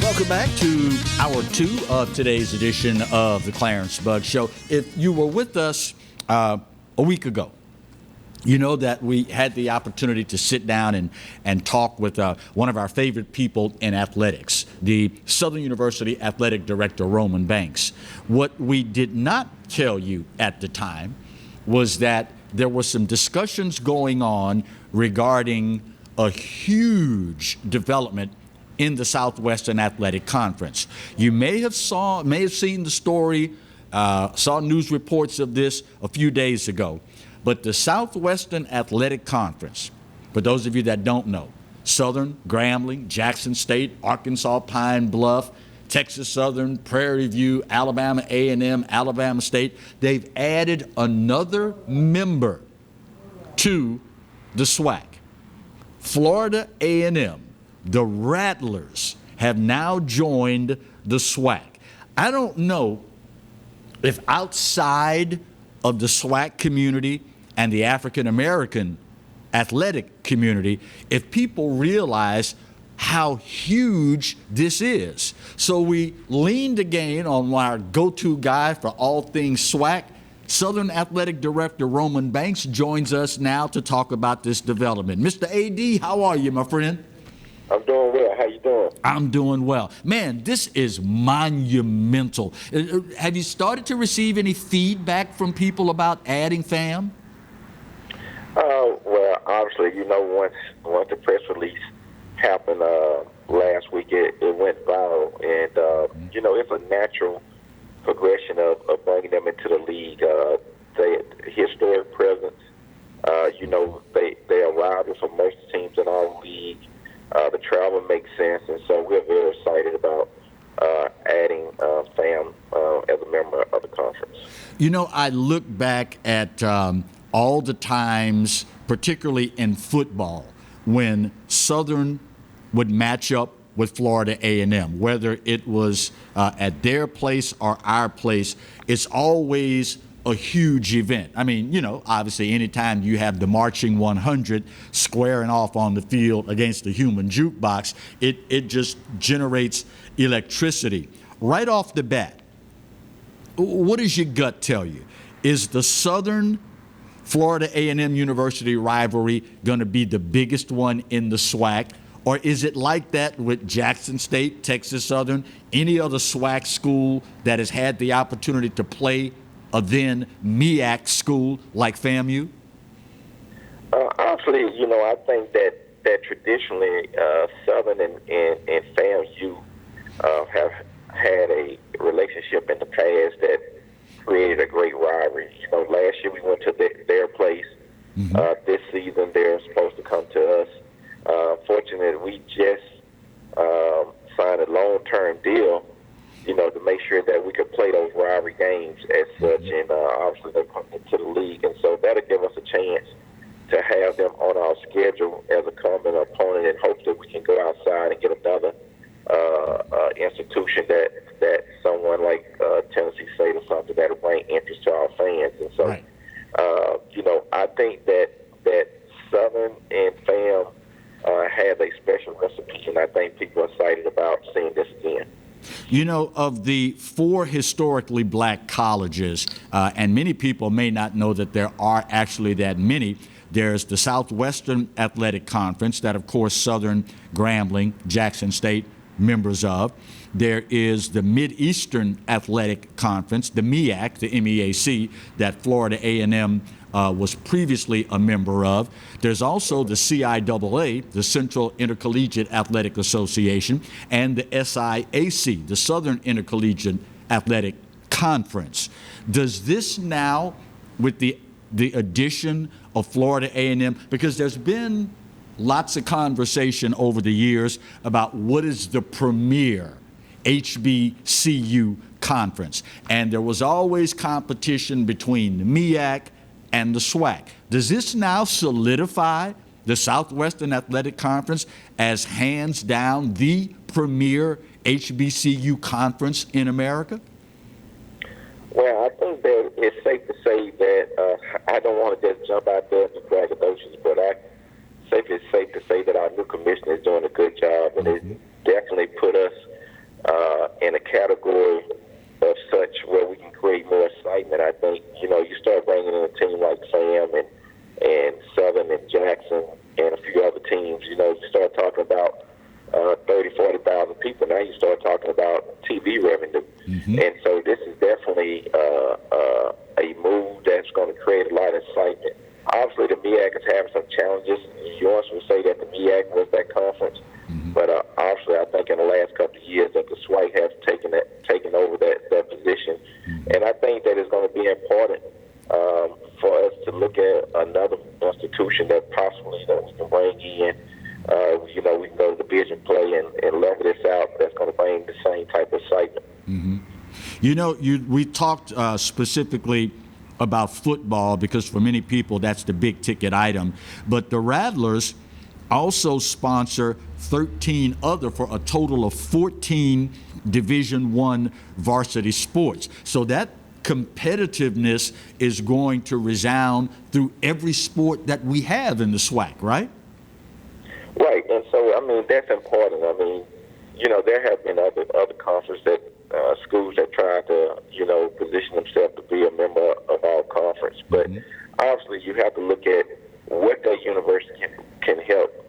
Welcome back to hour 2 of today's edition of the Clarence Bug Show. If you were with us a week ago, you know that we had the opportunity to sit down and talk with one of our favorite people in athletics, the Southern University Athletic Director, Roman Banks. What we did not tell you at the time was that there were some discussions going on regarding a huge development in the Southwestern Athletic Conference. You may have seen the story, saw news reports of this a few days ago. But the Southwestern Athletic Conference, for those of you that don't know, Southern, Grambling, Jackson State, Arkansas, Pine Bluff, Texas Southern, Prairie View, Alabama A&M, Alabama State, they've added another member to the SWAC. Florida A&M, the Rattlers, have now joined the SWAC. I don't know if outside of the SWAC community and the African American athletic community, if people realize how huge this is. So we leaned again on our go-to guy for all things SWAC. Southern Athletic Director Roman Banks joins us now to talk about this development. Mr. AD, how are you, my friend? I'm doing well. How you doing? I'm doing well. Man, this is monumental. Have you started to receive any feedback from people about adding FAM? Well, obviously, once the press release happened last week, it went viral, and it's a natural progression of bringing them into the league. The historic presence, they are rivals for most teams in our league. The travel makes sense, and so we're very excited about adding FAM as a member of the conference. I look back at all the times, particularly in football, when Southern would match up with Florida A&M, whether it was at their place or our place. It's always a huge event. I mean, obviously anytime you have the marching 100 squaring off on the field against the human jukebox, it just generates electricity. Right off the bat, what does your gut tell you? Is the Southern Florida A&M University rivalry going to be the biggest one in the SWAC? Or is it like that with Jackson State, Texas Southern, any other SWAC school that has had the opportunity to play a then MEAC school like FAMU? Honestly, I think that traditionally Southern and FAMU have had a relationship in the past that created a great rivalry. Last year we went to their place. This season they're supposed to come to us. Fortunately, we just signed a long-term deal, to make sure that we could play those rivalry games as such, and obviously they come into the league, and so that'll give us a chance to have them on our schedule as a common opponent, and hope that we can go outside and get another institution that someone like Tennessee State or something that'll bring interest to our fans, and so I think that Southern and FAM have a special recipe, and I think people are excited about seeing this again. Of the 4 historically black colleges, and many people may not know that there are actually that many, there's the Southwestern Athletic Conference that, of course, Southern, Grambling, Jackson State, members of. There is the Mid-Eastern Athletic Conference, the MEAC, the MEAC, that Florida A&M was previously a member of. There's also the CIAA, the Central Intercollegiate Athletic Association, and the SIAC, the Southern Intercollegiate Athletic Conference. Does this now, with the addition of Florida A&M, because there's been lots of conversation over the years about what is the premier HBCU conference, and there was always competition between the MEAC and the SWAC. Does this now solidify the Southwestern Athletic Conference as hands down the premier HBCU conference in America? Well, I think that it's safe to say that I don't want to just jump out there and braggadocious, but it's safe to say that our new commissioner is doing a good job, and it definitely put us in a category of such where we can create more excitement. I think, you start bringing in a team like FAM and Southern and Jackson and a few other teams, you start talking about 30,000, 40,000 people. Now you start talking about TV revenue. And so this is definitely a move that's going to create a lot of excitement. Obviously, the MEAC is having some challenges. You also would say that the MEAC was that conference. But obviously, I think in the last couple of years that the SWAC has taken over that position. And I think that it's going to be important for us to look at another institution that possibly that we can bring in. We can go to the division play and level this out. That's going to bring the same type of excitement. We talked specifically about football because for many people that's the big ticket item. But the Rattlers also sponsor 13 other for a total of 14 Division I varsity sports. So that competitiveness is going to resound through every sport that we have in the SWAC, right? Right, and so, that's important. There have been other conferences that schools that try to, position themselves to be a member of our conference. But obviously you have to look at what that university can help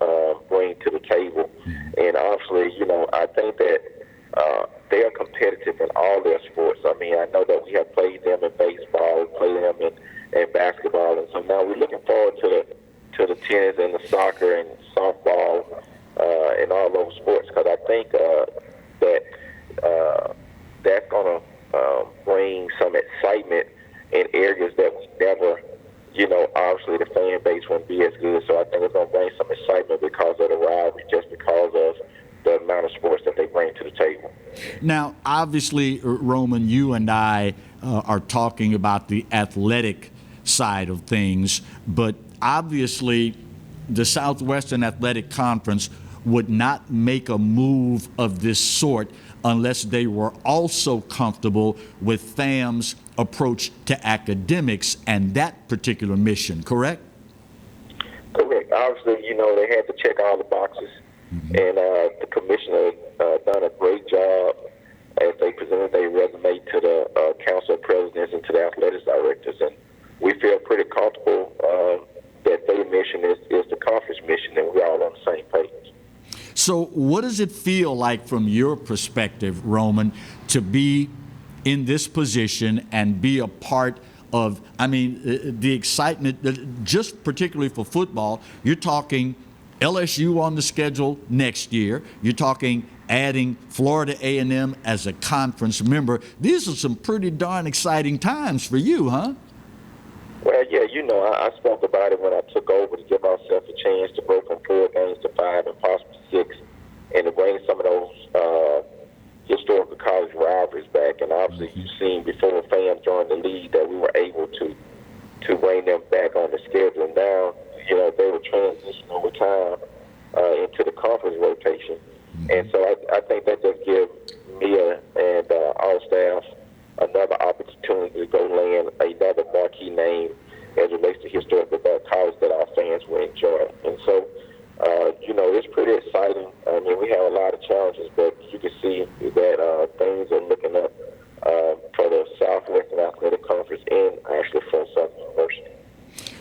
bring to the table. And obviously, I think that they are competitive in all their sports. I know that we have played them in baseball, we played them in basketball, and so now we're looking forward to the soccer and softball and all those sports, because I think that's going to bring some excitement in areas that we never, obviously the fan base won't be as good. So I think it's going to bring some excitement because of the rivalry, just because of the amount of sports that they bring to the table. Now, obviously, Roman, you and I are talking about the athletic side of things, but obviously the Southwestern Athletic Conference would not make a move of this sort unless they were also comfortable with FAM's approach to academics and that particular mission, correct? Correct. Obviously, they had to check all the boxes, and the commissioner done a great job as they presented their resume to the council of presidents and to the athletics directors, and we feel pretty comfortable that their mission is the conference mission, and we're all on the same page. So what does it feel like from your perspective, Roman, to be in this position and be a part of, the excitement, just particularly for football? You're talking LSU on the schedule next year. You're talking adding Florida A&M as a conference member. These are some pretty darn exciting times for you, huh? Well, yeah, I spoke about it when I took over, to give ourselves a chance to go from 4 games to 5 and possibly 6, and to bring some of those historical college rivalries back. And obviously, you've seen before FAM joined the league that we were able to bring them back on the schedule. And now, they were transitioning over time into the conference rotation. And so I think that just gives me and our staff another opportunity to go land another marquee name as it relates to historical college that our fans will enjoy. And so, it's pretty exciting. We have a lot of challenges, but you can see that things are looking up for the Southwestern Athletic Conference and actually for Southern University.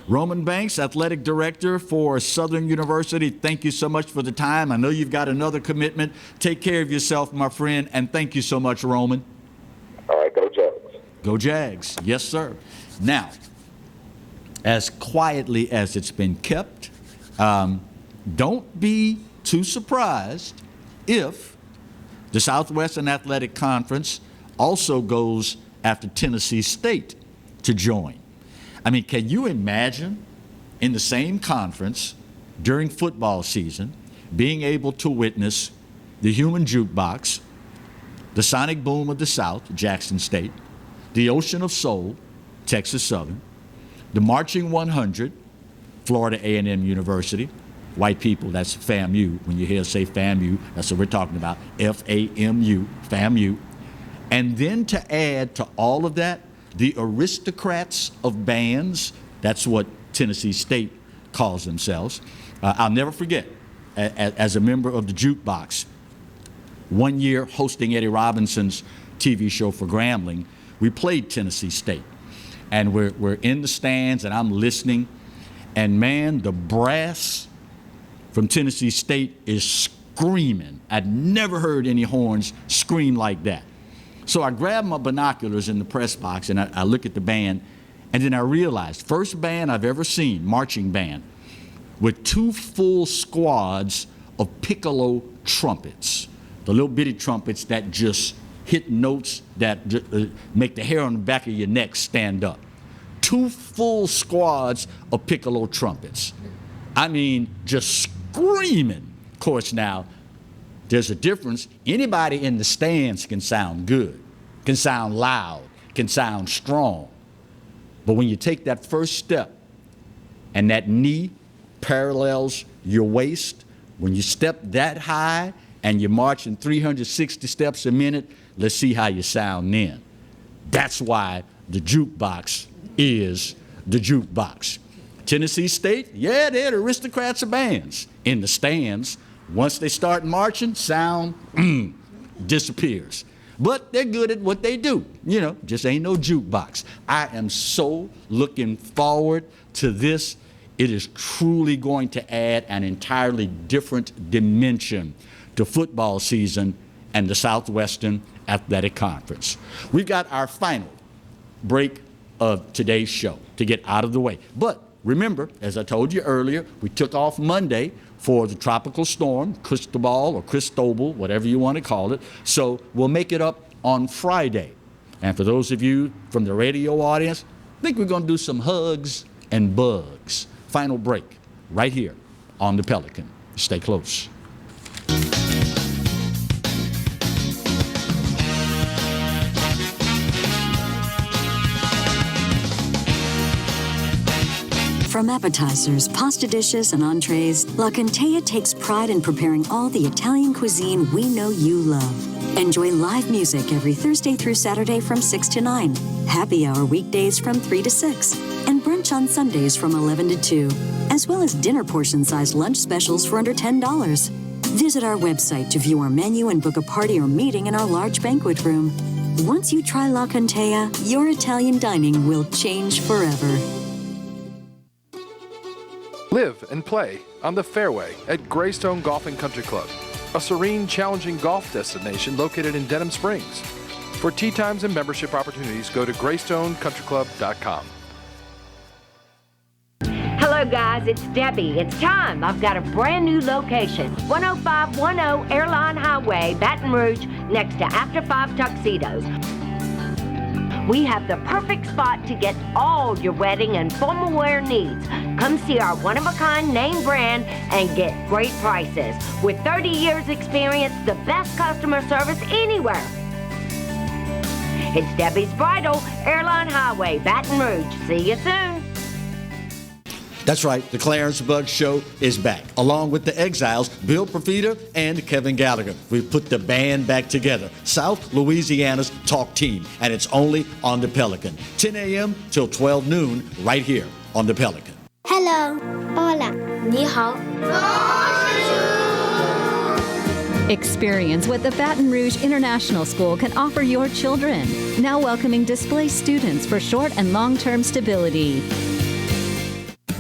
Roman Banks, Athletic Director for Southern University, thank you so much for the time. I know you've got another commitment. Take care of yourself, my friend, and thank you so much, Roman. All right, go Jags. Go Jags. Yes, sir. Now, as quietly as it's been kept, don't be too surprised if the Southwestern Athletic Conference also goes after Tennessee State to join. Can you imagine in the same conference during football season being able to witness the Human Jukebox, the Sonic Boom of the South, Jackson State, the Ocean of Soul, Texas Southern, the Marching 100, Florida A&M University, white people, that's FAMU. When you hear us say FAMU, that's what we're talking about, FAMU, FAMU. And then to add to all of that, the aristocrats of bands, that's what Tennessee State calls themselves. I'll never forget, as a member of the Jukebox, one year hosting Eddie Robinson's TV show for Grambling, we played Tennessee State. And we're in the stands, and I'm listening, and man, the brass from Tennessee State is screaming. I'd never heard any horns scream like that. So I grabbed my binoculars in the press box, and I look at the band, and then I realized, first band I've ever seen, marching band, with 2 full squads of piccolo trumpets, the little bitty trumpets that just hit notes that make the hair on the back of your neck stand up. 2 full squads of piccolo trumpets. Just screaming. Of course, now, there's a difference. Anybody in the stands can sound good, can sound loud, can sound strong. But when you take that first step and that knee parallels your waist, when you step that high and you're marching 360 steps a minute, let's see how you sound then. That's why the Jukebox is the Jukebox. Tennessee State, yeah, they're the aristocrats of bands. In the stands, once they start marching, sound disappears. But they're good at what they do. Just ain't no jukebox. I am so looking forward to this. It is truly going to add an entirely different dimension to football season and the Southwestern Athletic Conference. We've got our final break of today's show to get out of the way. But remember, as I told you earlier, we took off Monday for the tropical storm, Cristobal or Cristobal, whatever you want to call it. So we'll make it up on Friday. And for those of you from the radio audience, I think we're going to do some hugs and bugs. Final break right here on the Pelican. Stay close. From appetizers, pasta dishes, and entrees, La Contea takes pride in preparing all the Italian cuisine we know you love. Enjoy live music every Thursday through Saturday from 6 to 9, happy hour weekdays from 3 to 6, and brunch on Sundays from 11 to 2, as well as dinner portion-sized lunch specials for under $10. Visit our website to view our menu and book a party or meeting in our large banquet room. Once you try La Contea, your Italian dining will change forever. Live and play on the fairway at Greystone Golf and Country Club, a serene, challenging golf destination located in Denham Springs. For tee times and membership opportunities, go to GreystonecountryClub.com. Hello guys, it's Debbie. It's time. I've got a brand new location. 10510 Airline Highway, Baton Rouge, next to After 5 Tuxedos. We have the perfect spot to get all your wedding and formal wear needs. Come see our one-of-a-kind name brand and get great prices. With 30 years experience, the best customer service anywhere. It's Debbie's Bridal, Airline Highway, Baton Rouge. See you soon. That's right, the Clarence Bug Show is back, along with the Exiles, Bill Profita and Kevin Gallagher. We've put the band back together, South Louisiana's talk team, and it's only on the Pelican. 10 a.m. till 12 noon, right here on the Pelican. Hello. Hola. Ni hao. Experience what the Baton Rouge International School can offer your children. Now welcoming displaced students for short and long-term stability.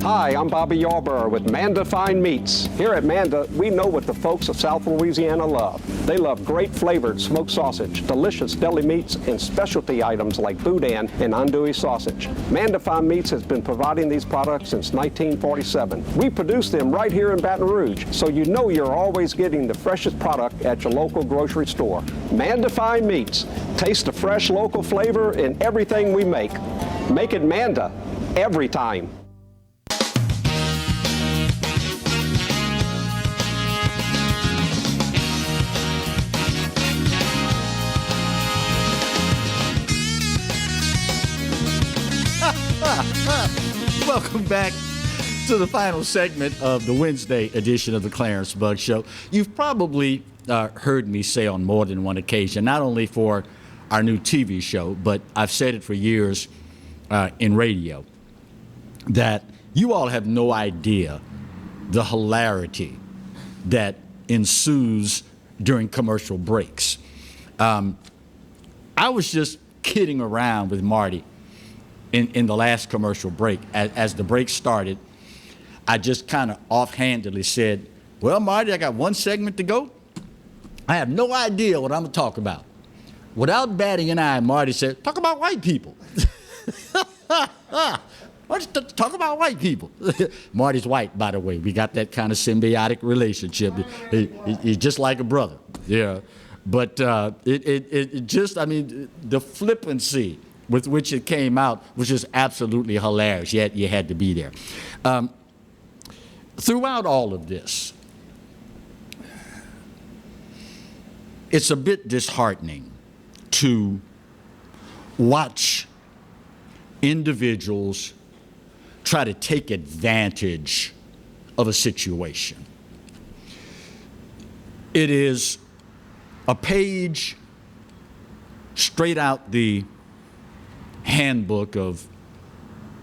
Hi, I'm Bobby Yarborough with Manda Fine Meats. Here at Manda, we know what the folks of South Louisiana love. They love great flavored smoked sausage, delicious deli meats, and specialty items like boudin and andouille sausage. Manda Fine Meats has been providing these products since 1947. We produce them right here in Baton Rouge, so you know you're always getting the freshest product at your local grocery store. Manda Fine Meats. Taste the fresh local flavor in everything we make. Make it Manda every time. Welcome back to the final segment of the Wednesday edition of the Clarence Bug Show. You've probably heard me say on more than one occasion, not only for our new TV show, but I've said it for years in radio, that you all have no idea the hilarity that ensues during commercial breaks. I was just kidding around with Marty in the last commercial break. As the break started, I just kind of offhandedly said, well, Marty, I got one segment to go. I have no idea what I'm going to talk about. Without batting an eye, Marty said, talk about white people. Why don't you talk about white people? Marty's white, by the way. We got that kind of symbiotic relationship. He's just like a brother. Yeah. But it just, I mean, the flippancy with which it came out was just absolutely hilarious. Yet you had to be there. Throughout all of this, it's a bit disheartening to watch individuals try to take advantage of a situation. It is a page straight out the handbook of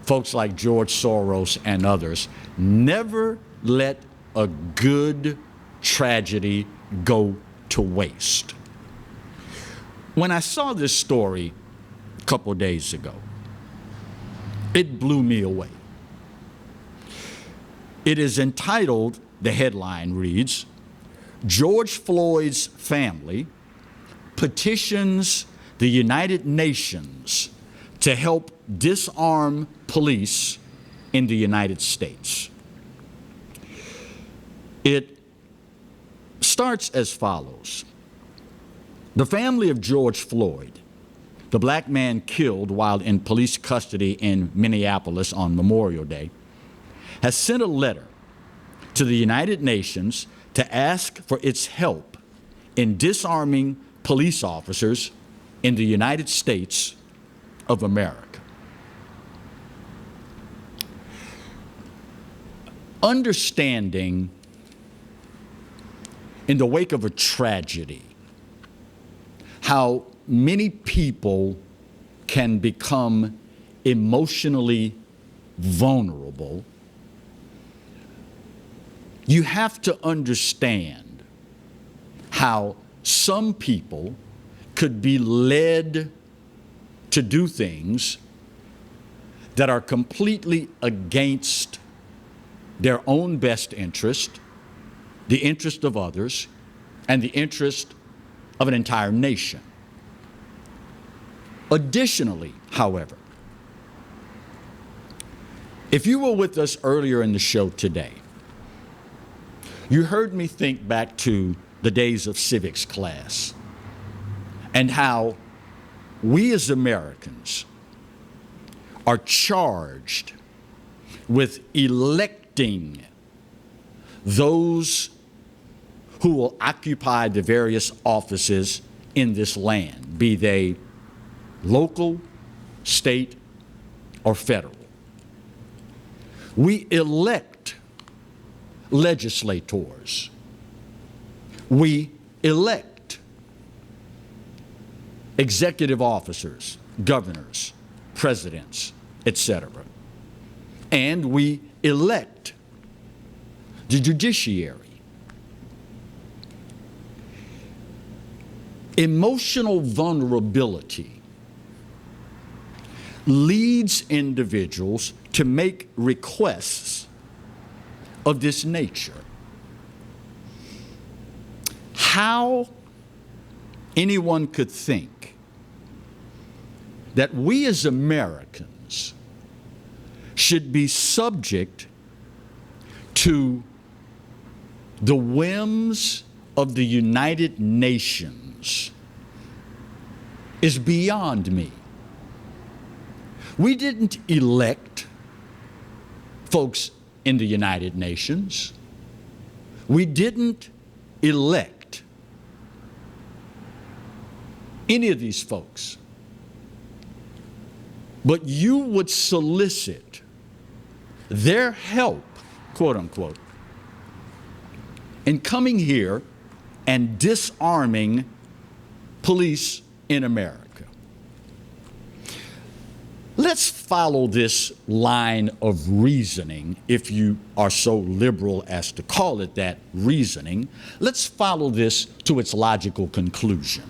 folks like George Soros and others. Never let a good tragedy go to waste. When I saw this story a couple of days ago, it blew me away. It is entitled, the headline reads, George Floyd's family petitions the United Nations to help disarm police in the United States. It starts as follows. The family of George Floyd, the black man killed while in police custody in Minneapolis on Memorial Day, has sent a letter to the United Nations to ask for its help in disarming police officers in the United States of America. Understanding in the wake of a tragedy how many people can become emotionally vulnerable, you have to understand how some people could be led to do things that are completely against their own best interest, the interest of others, and the interest of an entire nation. Additionally, however, if you were with us earlier in the show today, you heard me think back to the days of civics class and how we as Americans are charged with electing those who will occupy the various offices in this land, be they local, state, or federal. We elect legislators. We elect executive officers, governors, presidents, etc. And we elect the judiciary. Emotional vulnerability leads individuals to make requests of this nature. How anyone could think that we as Americans should be subject to the whims of the United Nations is beyond me. We didn't elect folks in the United Nations. We didn't elect any of these folks. But you would solicit their help, quote unquote, in coming here and disarming police in America. Let's follow this line of reasoning, if you are so liberal as to call it that, reasoning. Let's follow this to its logical conclusion.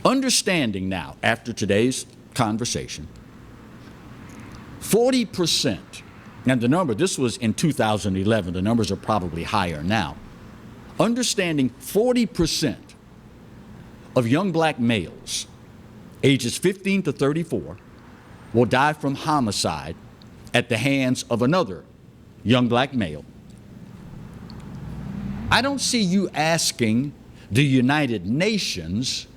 Understanding now, after today's conversation, 40%, and the number, this was in 2011, the numbers are probably higher now. Understanding 40% of young black males ages 15 to 34 will die from homicide at the hands of another young black male. I don't see you asking the United Nations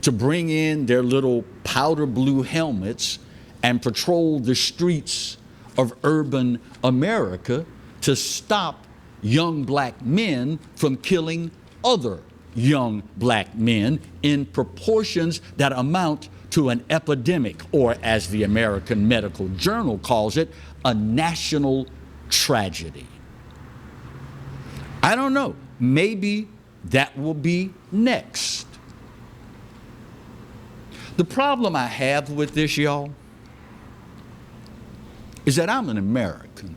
to bring in their little powder blue helmets and patrol the streets of urban America to stop young black men from killing other young black men in proportions that amount to an epidemic, or as the American Medical Journal calls it, a national tragedy. I don't know, maybe that will be next. The problem I have with this, y'all, is that I'm an American.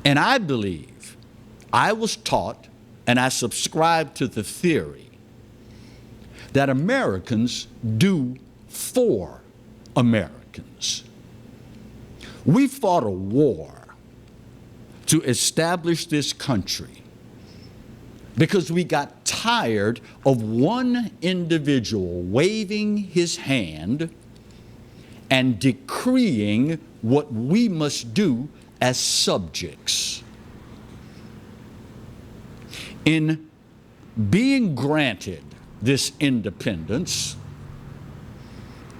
And I believe, I was taught, and I subscribe to the theory that Americans do for Americans. We fought a war to establish this country because we got tired of one individual waving his hand and decreeing what we must do as subjects. In being granted this independence,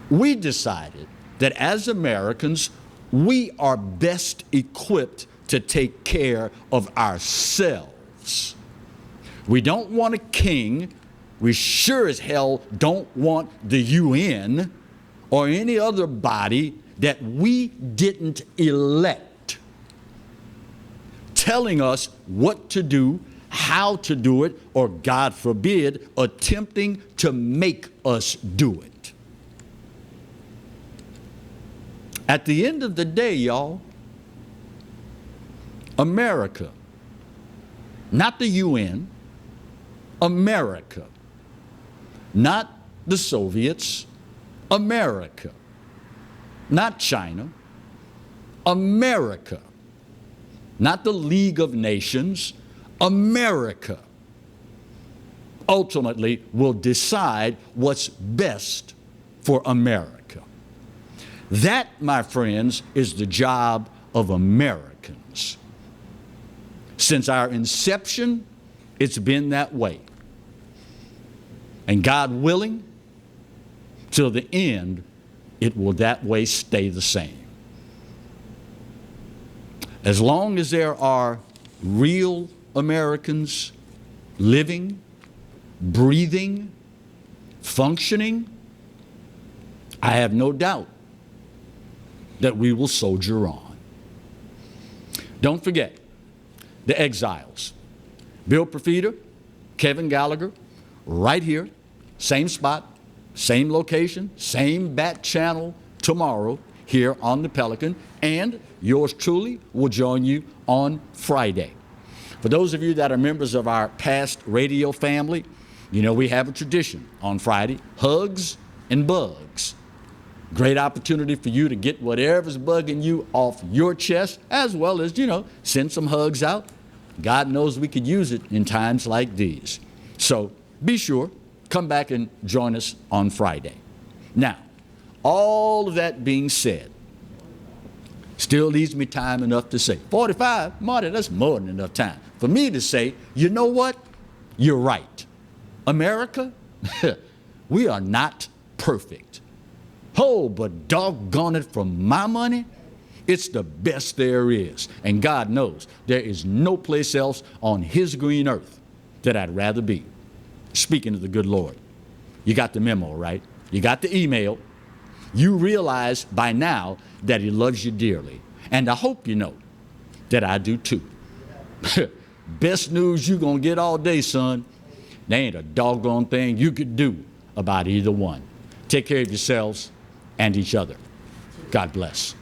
we decided that as Americans, we are best equipped to take care of ourselves. We don't want a king. We sure as hell don't want the UN or any other body that we didn't elect telling us what to do, how to do it, or God forbid, attempting to make us do it. At the end of the day, y'all, America, not the UN, America, not the Soviets, America, not China, America, not the League of Nations, America ultimately will decide what's best for America. That, my friends, is the job of Americans. Since our inception, it's been that way. And God willing, till the end, it will that way stay the same. As long as there are real Americans living, breathing, functioning, I have no doubt that we will soldier on. Don't forget the exiles. Bill Profita, Kevin Gallagher, right here, same spot, same location, same bat channel tomorrow here on the Pelican, and yours truly will join you on Friday. For those of you that are members of our past radio family, you know we have a tradition on Friday, hugs and bugs. Great opportunity for you to get whatever's bugging you off your chest, as well as, send some hugs out. God knows we could use it in times like these. So be sure, come back and join us on Friday. Now, all of that being said, still leaves me time enough to say, 45, Marty, that's more than enough time for me to say, you know what? You're right. America, we are not perfect. Oh, but doggone it, for my money, it's the best there is. And God knows there is no place else on his green earth that I'd rather be. Speaking of the good Lord, you got the memo, right? You got the email. You realize by now that he loves you dearly. And I hope you know that I do too. Best news you're going to get all day, son. There ain't a doggone thing you could do about either one. Take care of yourselves and each other. God bless.